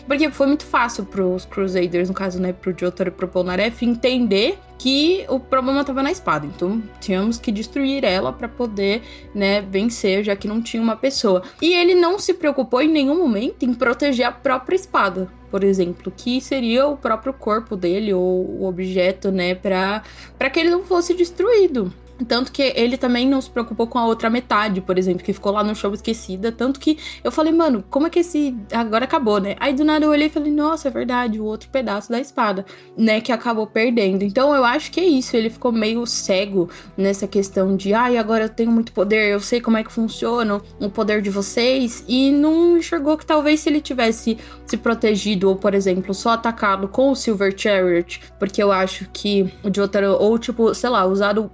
porque foi muito fácil pros Crusaders, no caso, né, pro Jotaro e pro Polnareff, entender que o problema tava na espada. Então, tínhamos que destruir ela pra poder, né, vencer, já que não tinha uma pessoa. E ele não se preocupou em nenhum momento em proteger a própria espada, por exemplo, que seria o próprio corpo dele, ou o objeto, né, pra que ele não fosse destruído. Tanto que ele também não se preocupou com a outra metade, por exemplo, que ficou lá no chão esquecida. Tanto que eu falei, mano, como é que esse... Agora acabou, né? Aí do nada eu olhei e falei, nossa, é verdade, o outro pedaço da espada, né? Que acabou perdendo. Então eu acho que é isso, ele ficou meio cego nessa questão de, agora eu tenho muito poder, eu sei como é que funciona o poder de vocês. E não enxergou que talvez se ele tivesse se protegido, ou por exemplo, só atacado com o Silver Chariot, porque eu acho que o Jotaro, ou tipo, sei lá, usado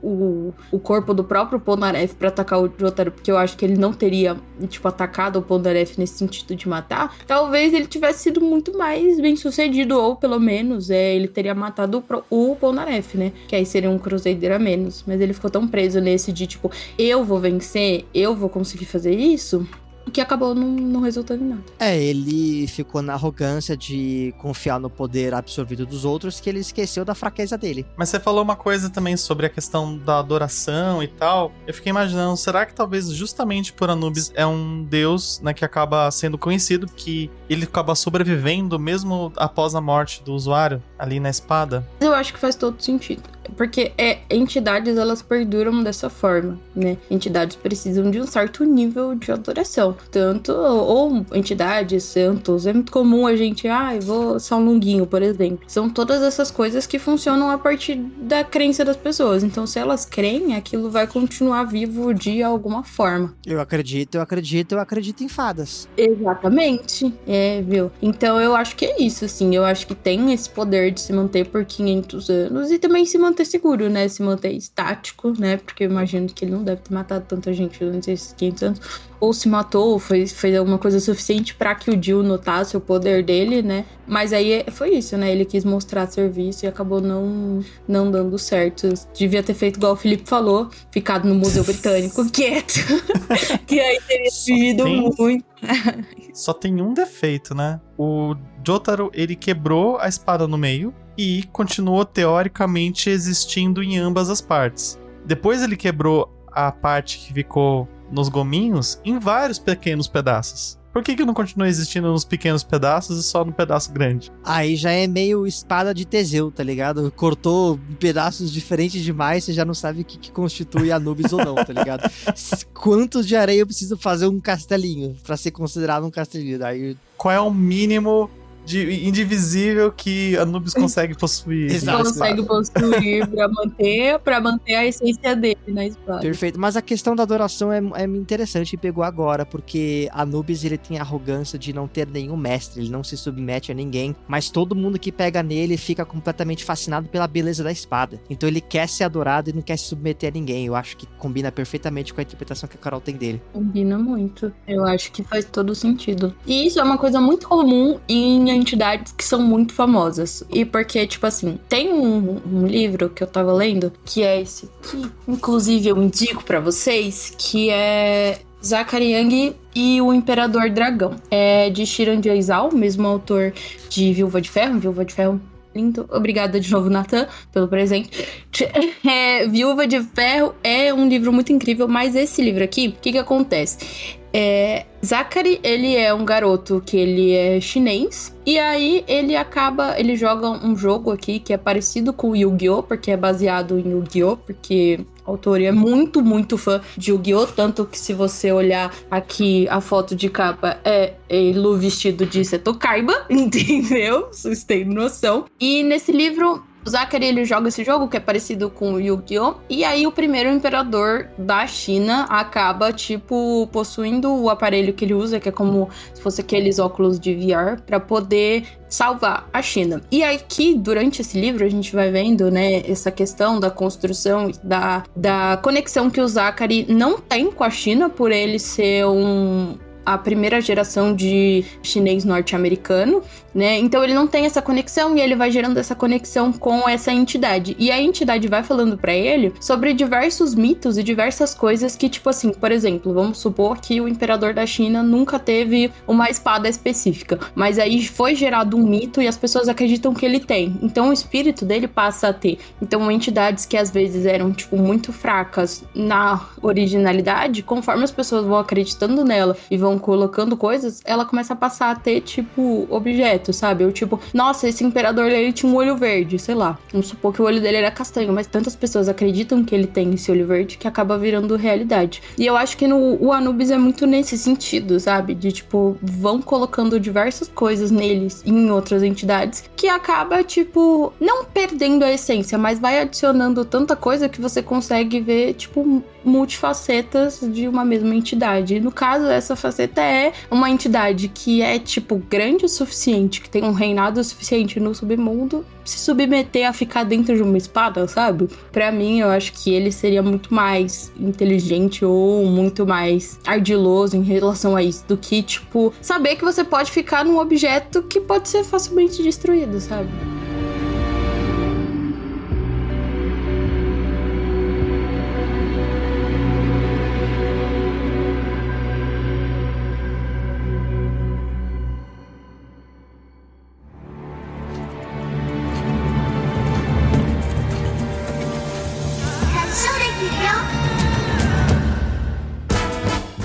o corpo do próprio Polnareff pra atacar o Jotaro, porque eu acho que ele não teria, tipo, atacado o Polnareff nesse sentido de matar, talvez ele tivesse sido muito mais bem sucedido, ou pelo menos ele teria matado o Polnareff, né? Que aí seria um Crusader a menos. Mas ele ficou tão preso nesse de, tipo, eu vou vencer, eu vou conseguir fazer isso, que acabou não resultando em nada. Ele ficou na arrogância de confiar no poder absorvido dos outros, que ele esqueceu da fraqueza dele. Mas você falou uma coisa também sobre a questão da adoração e tal. Eu fiquei imaginando, será que talvez justamente por Anubis é um deus, né, que acaba sendo conhecido, que ele acaba sobrevivendo mesmo após a morte do usuário ali na espada? Eu acho que faz todo sentido. Porque entidades, elas perduram dessa forma, né? Entidades precisam de um certo nível de adoração. Tanto, ou entidades, santos. É muito comum a gente, vou São Longuinho, por exemplo. São todas essas coisas que funcionam a partir da crença das pessoas. Então, se elas creem, aquilo vai continuar vivo de alguma forma. Eu acredito em fadas. Exatamente. Viu? Então, eu acho que é isso, assim. Eu acho que tem esse poder de se manter por 500 anos e também se manter seguro, né? Se manter estático, né? Porque eu imagino que ele não deve ter matado tanta gente durante esses 500 anos. Ou se matou, ou fez alguma coisa suficiente pra que o Dio notasse o poder dele, né? Mas aí foi isso, né? Ele quis mostrar serviço e acabou não dando certo. Devia ter feito igual o Felipe falou, ficado no Museu Britânico quieto. Que aí teria vivido muito. Só tem um defeito, né? O Jotaro, ele quebrou a espada no meio e continuou teoricamente existindo em ambas as partes. Depois ele quebrou a parte que ficou nos gominhos em vários pequenos pedaços. Por que não continua existindo nos pequenos pedaços e só no pedaço grande? Aí já é meio espada de Teseu, tá ligado? Cortou pedaços diferentes demais, você já não sabe o que constitui Anubis ou não, tá ligado? Quantos de areia eu preciso fazer um castelinho pra ser considerado um castelinho? Daí... Qual é o mínimo de indivisível que Anubis consegue possuir? Exato. Consegue possuir pra manter a essência dele na espada. Perfeito, mas a questão da adoração é interessante e pegou agora, porque Anubis, ele tem a arrogância de não ter nenhum mestre, ele não se submete a ninguém, mas todo mundo que pega nele fica completamente fascinado pela beleza da espada. Então ele quer ser adorado e não quer se submeter a ninguém. Eu acho que combina perfeitamente com a interpretação que a Carol tem dele. Combina muito. Eu acho que faz todo sentido. E isso é uma coisa muito comum em entidades que são muito famosas. E porque, tipo assim, tem um livro que eu tava lendo, que é esse aqui, inclusive eu indico pra vocês, que é Zachary Young e o Imperador Dragão. É de Shiran Jaisal, mesmo autor de Viúva de Ferro. Viúva de Ferro lindo. Obrigada de novo, Nathan, pelo presente. Viúva de Ferro é um livro muito incrível, mas esse livro aqui, o que acontece? Zachary, ele é um garoto que ele é chinês, e aí ele joga um jogo aqui que é parecido com o Yu-Gi-Oh!, porque é baseado em Yu-Gi-Oh!, porque o autor é muito, muito fã de Yu-Gi-Oh!, tanto que se você olhar aqui a foto de capa é ele vestido de Seto Kaiba, entendeu? Vocês têm noção. E nesse livro, o Zachary, ele joga esse jogo que é parecido com o Yu-Gi-Oh! E aí o primeiro imperador da China acaba, tipo, possuindo o aparelho que ele usa, que é como se fosse aqueles óculos de VR, pra poder salvar a China. E aqui, durante esse livro, a gente vai vendo, né, essa questão da construção, da conexão que o Zachary não tem com a China, por ele ser a primeira geração de chinês norte-americano, né? Então ele não tem essa conexão e ele vai gerando essa conexão com essa entidade. E a entidade vai falando pra ele sobre diversos mitos e diversas coisas que, tipo assim, por exemplo, vamos supor que o imperador da China nunca teve uma espada específica, mas aí foi gerado um mito e as pessoas acreditam que ele tem. Então o espírito dele passa a ter. Então entidades que às vezes eram, tipo, muito fracas na originalidade, conforme as pessoas vão acreditando nela e vão colocando coisas, ela começa a passar a ter, tipo, objetos, sabe? Ou tipo, nossa, esse imperador, ele tinha um olho verde, sei lá. Vamos supor que o olho dele era castanho, mas tantas pessoas acreditam que ele tem esse olho verde que acaba virando realidade. E eu acho que o Anubis é muito nesse sentido, sabe? De, tipo, vão colocando diversas coisas neles e em outras entidades que acaba, tipo, não perdendo a essência, mas vai adicionando tanta coisa que você consegue ver, tipo, multifacetas de uma mesma entidade. No caso, essa faceta é uma entidade que é, tipo, grande o suficiente, que tem um reinado suficiente no submundo, se submeter a ficar dentro de uma espada, sabe? Pra mim, eu acho que ele seria muito mais inteligente ou muito mais ardiloso em relação a isso, do que, tipo, saber que você pode ficar num objeto que pode ser facilmente destruído, sabe?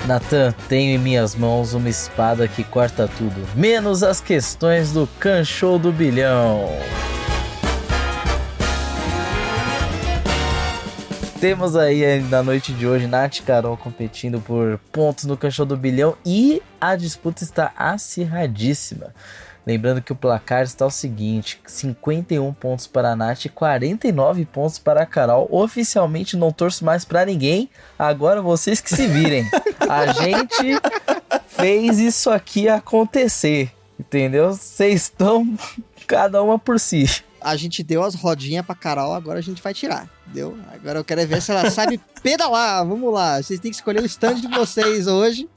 Natan, tenho em minhas mãos uma espada que corta tudo, menos as questões do Kanshou do Bilhão. Temos aí na noite de hoje Nath e Carol competindo por pontos no Kanshou do Bilhão e a disputa está acirradíssima. Lembrando que o placar está o seguinte: 51 pontos para a Nath e 49 pontos para a Carol. Oficialmente não torço mais para ninguém, agora vocês que se virem. A gente fez isso aqui acontecer, entendeu? Vocês estão cada uma por si. A gente deu as rodinhas pra Carol, agora a gente vai tirar, entendeu? Agora eu quero ver se ela sabe pedalar, vamos lá. Vocês têm que escolher o stand de vocês hoje.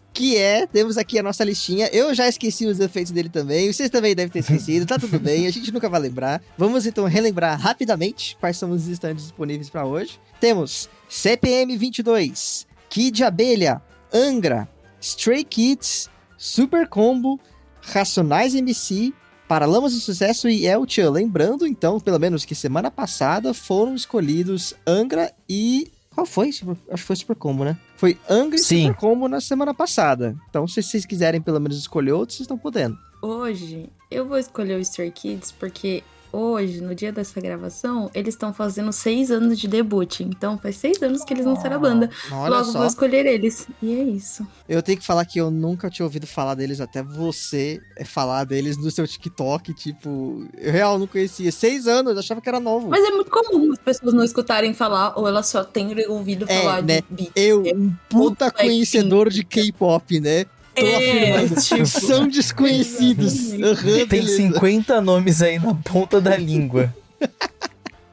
Temos aqui a nossa listinha. Eu já esqueci os efeitos dele também. Vocês também devem ter esquecido. Tá tudo bem, a gente nunca vai lembrar. Vamos então relembrar rapidamente quais são os stands disponíveis para hoje. Temos CPM 22, Kid Abelha, Angra, Stray Kids, Super Combo, Racionais MC, Paralamas do Sucesso e El Chan. Lembrando então, pelo menos que semana passada foram escolhidos Angra e... Qual foi? Acho que foi Super Combo, né? Foi Angra e Super Combo na semana passada. Então, se vocês quiserem pelo menos escolher outros, vocês estão podendo. Hoje, eu vou escolher o Stray Kids, porque hoje, no dia dessa gravação, eles estão fazendo 6 anos de debut. Então, faz 6 anos que eles lançaram a banda. Logo, vou escolher eles. E é isso. Eu tenho que falar que eu nunca tinha ouvido falar deles, até você falar deles no seu TikTok. Tipo, eu real não conhecia. 6 anos, eu achava que era novo. Mas é muito comum as pessoas não escutarem falar, ou elas só têm ouvido falar né? de beat. Um puta conhecedor de K-pop, né? Tô afirmando, tipo... são desconhecidos. Tem beleza. 50 nomes aí na ponta da língua.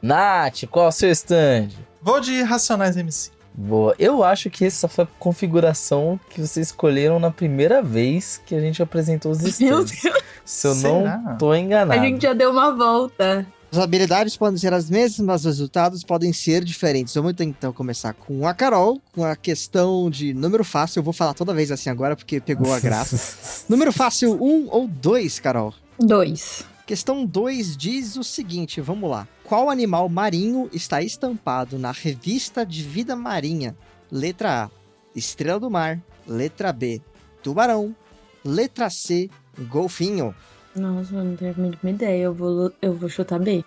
Nath, qual é o seu stand? Vou de Racionais MC. Boa, eu acho que essa foi a configuração que vocês escolheram na primeira vez que a gente apresentou os stands. Meu Deus. Se eu não tô enganado. A gente já deu uma volta. As habilidades podem ser as mesmas, mas os resultados podem ser diferentes. Vamos então começar com a Carol, com a questão de número fácil. Eu vou falar toda vez assim agora, porque pegou a graça. Número fácil 1 ou 2, Carol? 2. Questão 2 diz o seguinte, vamos lá. Qual animal marinho está estampado na revista de vida marinha? Letra A, estrela do mar. Letra B, tubarão. Letra C, golfinho. Nossa, eu não tenho a mínima ideia. Eu vou chutar B.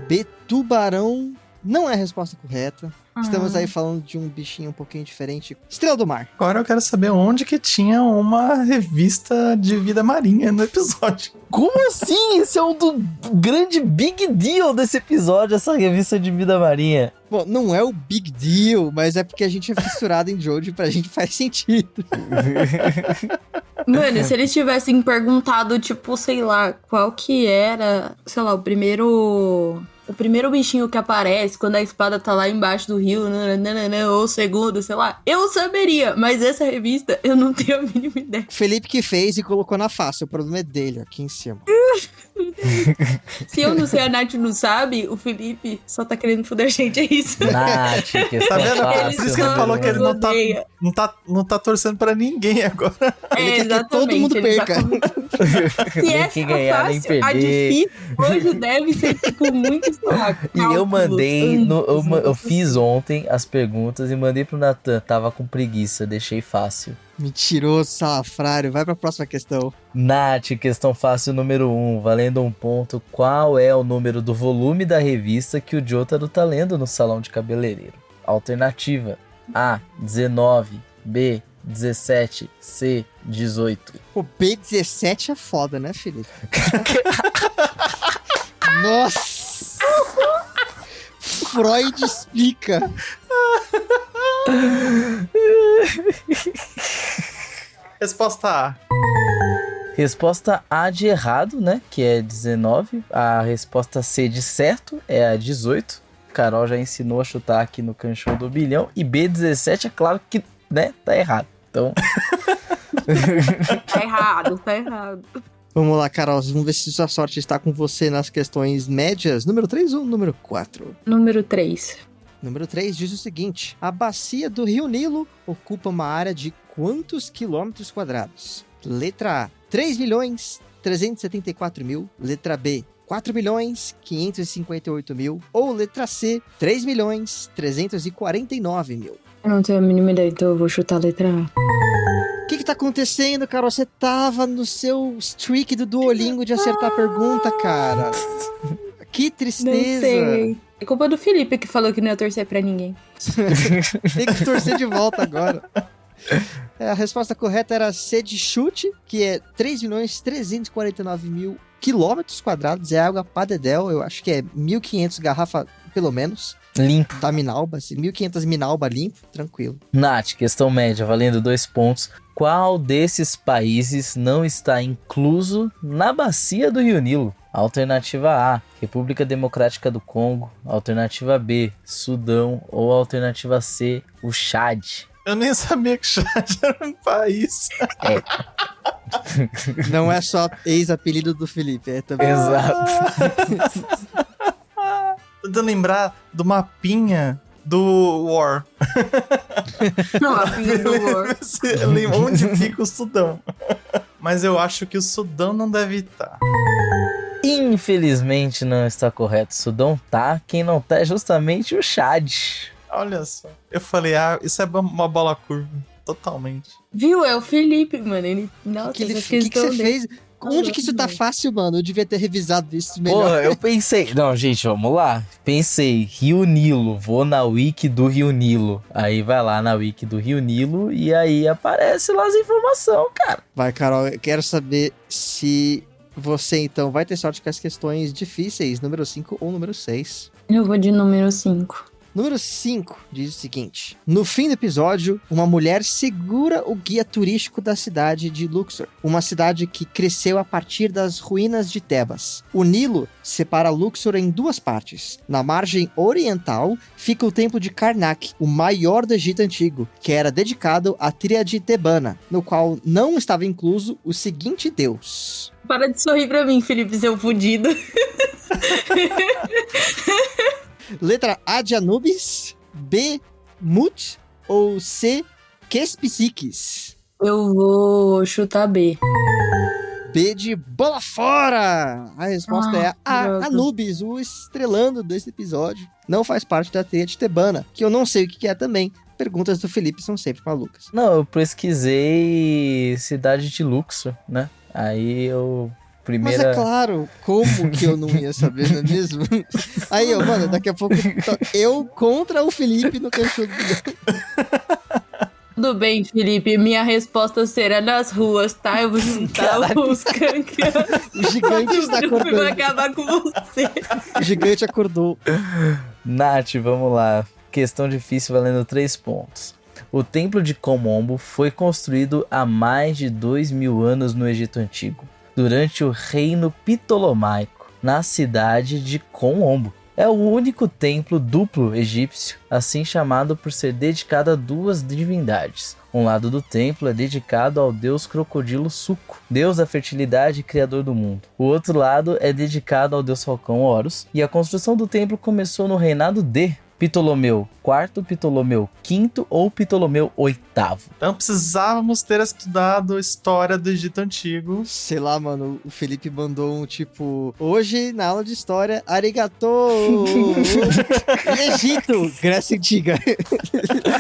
B, tubarão. Não é a resposta correta. Estamos aí falando de um bichinho um pouquinho diferente. Estrela do mar. Agora eu quero saber onde que tinha uma revista de vida marinha no episódio. Como assim? Esse é um do grande big deal desse episódio, essa revista de vida marinha. Bom, não é o big deal, mas é porque a gente é fissurado em Jojo e pra gente faz sentido. Mano, se eles tivessem perguntado, tipo, sei lá, qual que era, sei lá, o primeiro bichinho que aparece quando a espada tá lá embaixo do rio, ou o segundo, sei lá, eu saberia, mas essa revista eu não tenho a mínima ideia. Felipe que fez e colocou na fácil, o problema é dele, aqui em cima. Se eu não sei, a Nath não sabe, o Felipe só tá querendo foder a gente, é isso. Nath, tá vendo? Por isso que ele falou que ele não tá torcendo pra ninguém agora. Ele quer que todo mundo perca. Se essa que ganhar, nem perder. A difícil hoje deve ser, tipo, muito fraco. E eu mandei, eu fiz ontem as perguntas e mandei pro Natan, tava com preguiça, deixei fácil. Mentiroso, salafrário. Vai pra próxima questão. Nath, questão fácil número 1, valendo 1 ponto. Qual é o número do volume da revista que o Jotaro tá lendo no salão de cabeleireiro? Alternativa A, 19, B, 17, C, 18. O B17 é foda, né, Felipe? Nossa! Freud explica. Resposta A. Resposta A de errado, né? Que é 19. A resposta C de certo é a 18. Carol já ensinou a chutar aqui no Kanshou do Bilhão. E B17 é claro que, né? Tá errado. Então... Tá errado. Vamos lá, Carol. Vamos ver se sua sorte está com você nas questões médias. Número 3 ou número 4? Número 3. Número 3 diz o seguinte. A bacia do Rio Nilo ocupa uma área de quantos quilômetros quadrados? Letra A, 3.374.000. Letra B, 4.558.000. Ou letra C, 3.349.000. Eu não tenho a mínima ideia, então eu vou chutar a letra A. O que tá acontecendo, Carol? Você tava no seu streak do Duolingo de acertar a pergunta, cara. Que tristeza. Não sei. É culpa do Felipe que falou que não ia torcer pra ninguém. Tem que torcer de volta agora. A resposta correta era C de chute, que é 3.349.000 quilômetros quadrados. É água pra dedéu. Eu acho que é 1.500 garrafas, pelo menos. Limpo. Tá Minalba, 1.500 Minalba limpo, tranquilo. Nath, questão média, valendo 2 pontos. Qual desses países não está incluso na bacia do Rio Nilo? Alternativa A, República Democrática do Congo. Alternativa B, Sudão. Ou alternativa C, o Chad. Eu nem sabia que Chad era um país. Não é só ex-apelido do Felipe, é também. Exato. Tentando lembrar do mapinha do War. Não, a mapinha do War. Onde fica o Sudão? Mas eu acho que o Sudão não deve estar. Infelizmente não está correto. Sudão tá. Quem não tá é justamente o Chad. Olha só. Eu falei, isso é uma bola curva. Totalmente. Viu? É o Felipe, mano. Ele... Nossa, O que você fez? Onde que isso tá fácil, mano? Eu devia ter revisado isso melhor. Porra, eu pensei... Não, gente, vamos lá. Pensei, Rio Nilo. Vou na wiki do Rio Nilo. Aí vai lá na wiki do Rio Nilo e aí aparece lá as informações, cara. Vai, Carol. Eu quero saber se você, então, vai ter sorte com as questões difíceis, número 5 ou número 6. Eu vou de número 5. Número 5 diz o seguinte: no fim do episódio, uma mulher segura o guia turístico da cidade de Luxor, uma cidade que cresceu a partir das ruínas de Tebas. O Nilo separa Luxor em 2 partes. Na margem oriental fica o templo de Karnak, o maior do Egito Antigo, que era dedicado à tríade tebana, no qual não estava incluso o seguinte deus. Para de sorrir pra mim, Felipe, seu fudido. Letra A de Anubis, B, Mut ou C, Quespisiques? Eu vou chutar B. B de bola fora! A resposta é A, Anubis, o estrelando desse episódio. Não faz parte da tríade tebana, que eu não sei o que é também. Perguntas do Felipe são sempre para Lucas. Não, eu pesquisei cidade de Luxor, né? Aí eu... Mas é claro, como que eu não ia saber, não é mesmo? Aí, ó, mano, daqui a pouco eu contra o Felipe no cachorro do... Tudo bem, Felipe, minha resposta será nas ruas, tá? Eu vou juntar os campeões. O gigante está acordando. Vai acabar com você. O gigante acordou. Nath, vamos lá. Questão difícil valendo 3 pontos. O templo de Komombo foi construído há mais de 2.000 anos no Egito Antigo, durante o reino Ptolomaico, na cidade de Komombo. É o único templo duplo egípcio, assim chamado por ser dedicado a 2 divindades. Um lado do templo é dedicado ao deus crocodilo Suco, deus da fertilidade e criador do mundo. O outro lado é dedicado ao deus falcão Horus, e a construção do templo começou no reinado de Ptolomeu IV, Ptolomeu V ou Ptolomeu VIII. Então precisávamos ter estudado a história do Egito Antigo. Sei lá, mano, o Felipe mandou um tipo... Hoje, na aula de história, arigato! Egito! Grécia Antiga.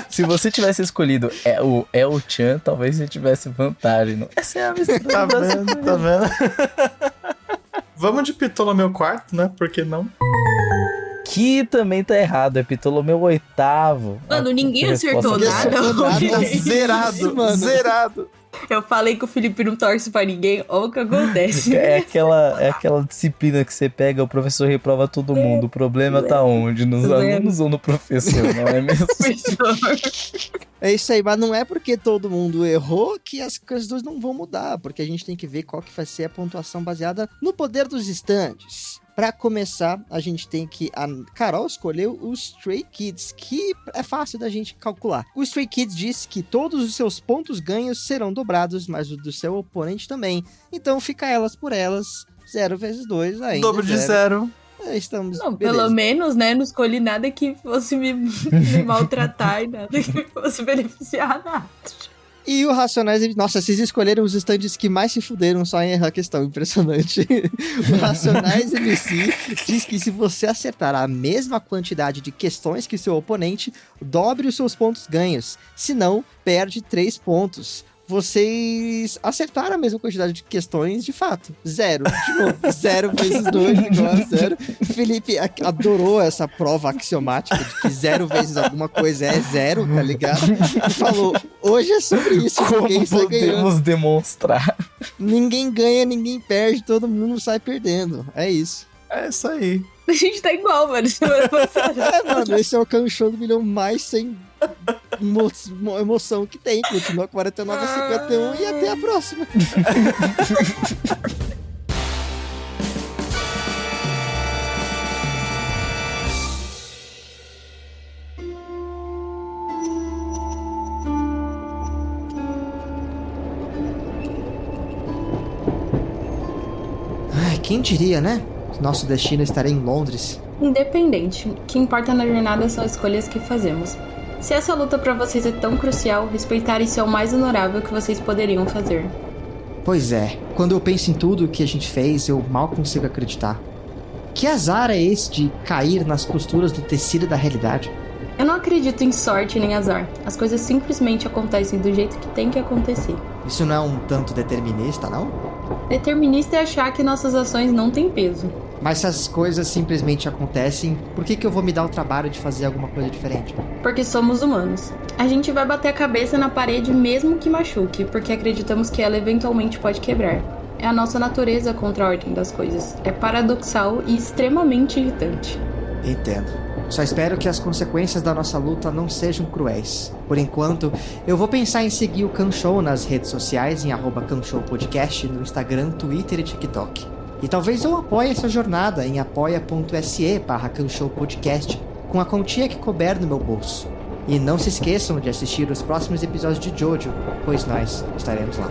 Se você tivesse escolhido o El-Chan, talvez você tivesse vantagem. Não? Essa é a mistura. Tá vendo, tá vendo? Vamos de Ptolomeu IV, né? Por que não? Que também tá errado, é Ptolomeu VIII. Mano, ninguém acertou nada. Zerado, mano. Zerado. Eu falei que o Felipe não torce pra ninguém, olha o que acontece. É aquela disciplina que você pega, o professor reprova todo mundo. O problema tá onde? Nos alunos ou no professor, não é mesmo? É isso aí, mas não é porque todo mundo errou que as coisas não vão mudar, porque a gente tem que ver qual que vai ser a pontuação baseada no poder dos estandes. Pra começar, a gente tem que... A Carol escolheu o Stray Kids, que é fácil da gente calcular. O Stray Kids disse que todos os seus pontos ganhos serão dobrados, mas o do seu oponente também. Então fica elas por elas, 0 vezes 2 ainda. Dobro de 0. Estamos, não, beleza. Pelo menos, né, não escolhi nada que fosse me maltratar e nada que fosse beneficiar nada. E o Racionais... Nossa, vocês escolheram os stands que mais se fuderam só em errar a questão. Impressionante. O Racionais MC diz que se você acertar a mesma quantidade de questões que seu oponente, dobre os seus pontos ganhos. Se não, perde 3 pontos. Vocês acertaram a mesma quantidade de questões, de fato. 0. De novo, 0 vezes 2 igual a 0. Felipe adorou essa prova axiomática de que 0 vezes alguma coisa é 0, tá ligado? E falou, hoje é sobre isso. Como ninguém sai ganhando. podemos demonstrar? Ninguém ganha, ninguém perde, todo mundo sai perdendo. É isso. É isso aí. A gente tá igual, mano. Mano, esse é o Kanshou do milhão mais sem emoção que tem. Continua 49 a 51 e até a próxima. Ai, quem diria, né? Nosso destino estaria em Londres. Independente, o que importa na jornada são as escolhas que fazemos. Se essa luta pra vocês é tão crucial, respeitar isso é o mais honorável que vocês poderiam fazer. Pois é, quando eu penso em tudo o que a gente fez, eu mal consigo acreditar. Que azar é esse de cair nas costuras do tecido da realidade? Eu não acredito em sorte nem azar. As coisas simplesmente acontecem do jeito que tem que acontecer. Isso não é um tanto determinista, não? Determinista é achar que nossas ações não têm peso. Mas se as coisas simplesmente acontecem, por que eu vou me dar o trabalho de fazer alguma coisa diferente? Porque somos humanos. A gente vai bater a cabeça na parede mesmo que machuque, porque acreditamos que ela eventualmente pode quebrar. É a nossa natureza contra a ordem das coisas. É paradoxal e extremamente irritante. Entendo. Só espero que as consequências da nossa luta não sejam cruéis. Por enquanto, eu vou pensar em seguir o Kanshou nas redes sociais, em @KanshouPodcast, no Instagram, Twitter e TikTok. E talvez eu apoie essa jornada em apoia.se/KanshouPodcast, com a quantia que couber no meu bolso. E não se esqueçam de assistir os próximos episódios de Jojo, pois nós estaremos lá.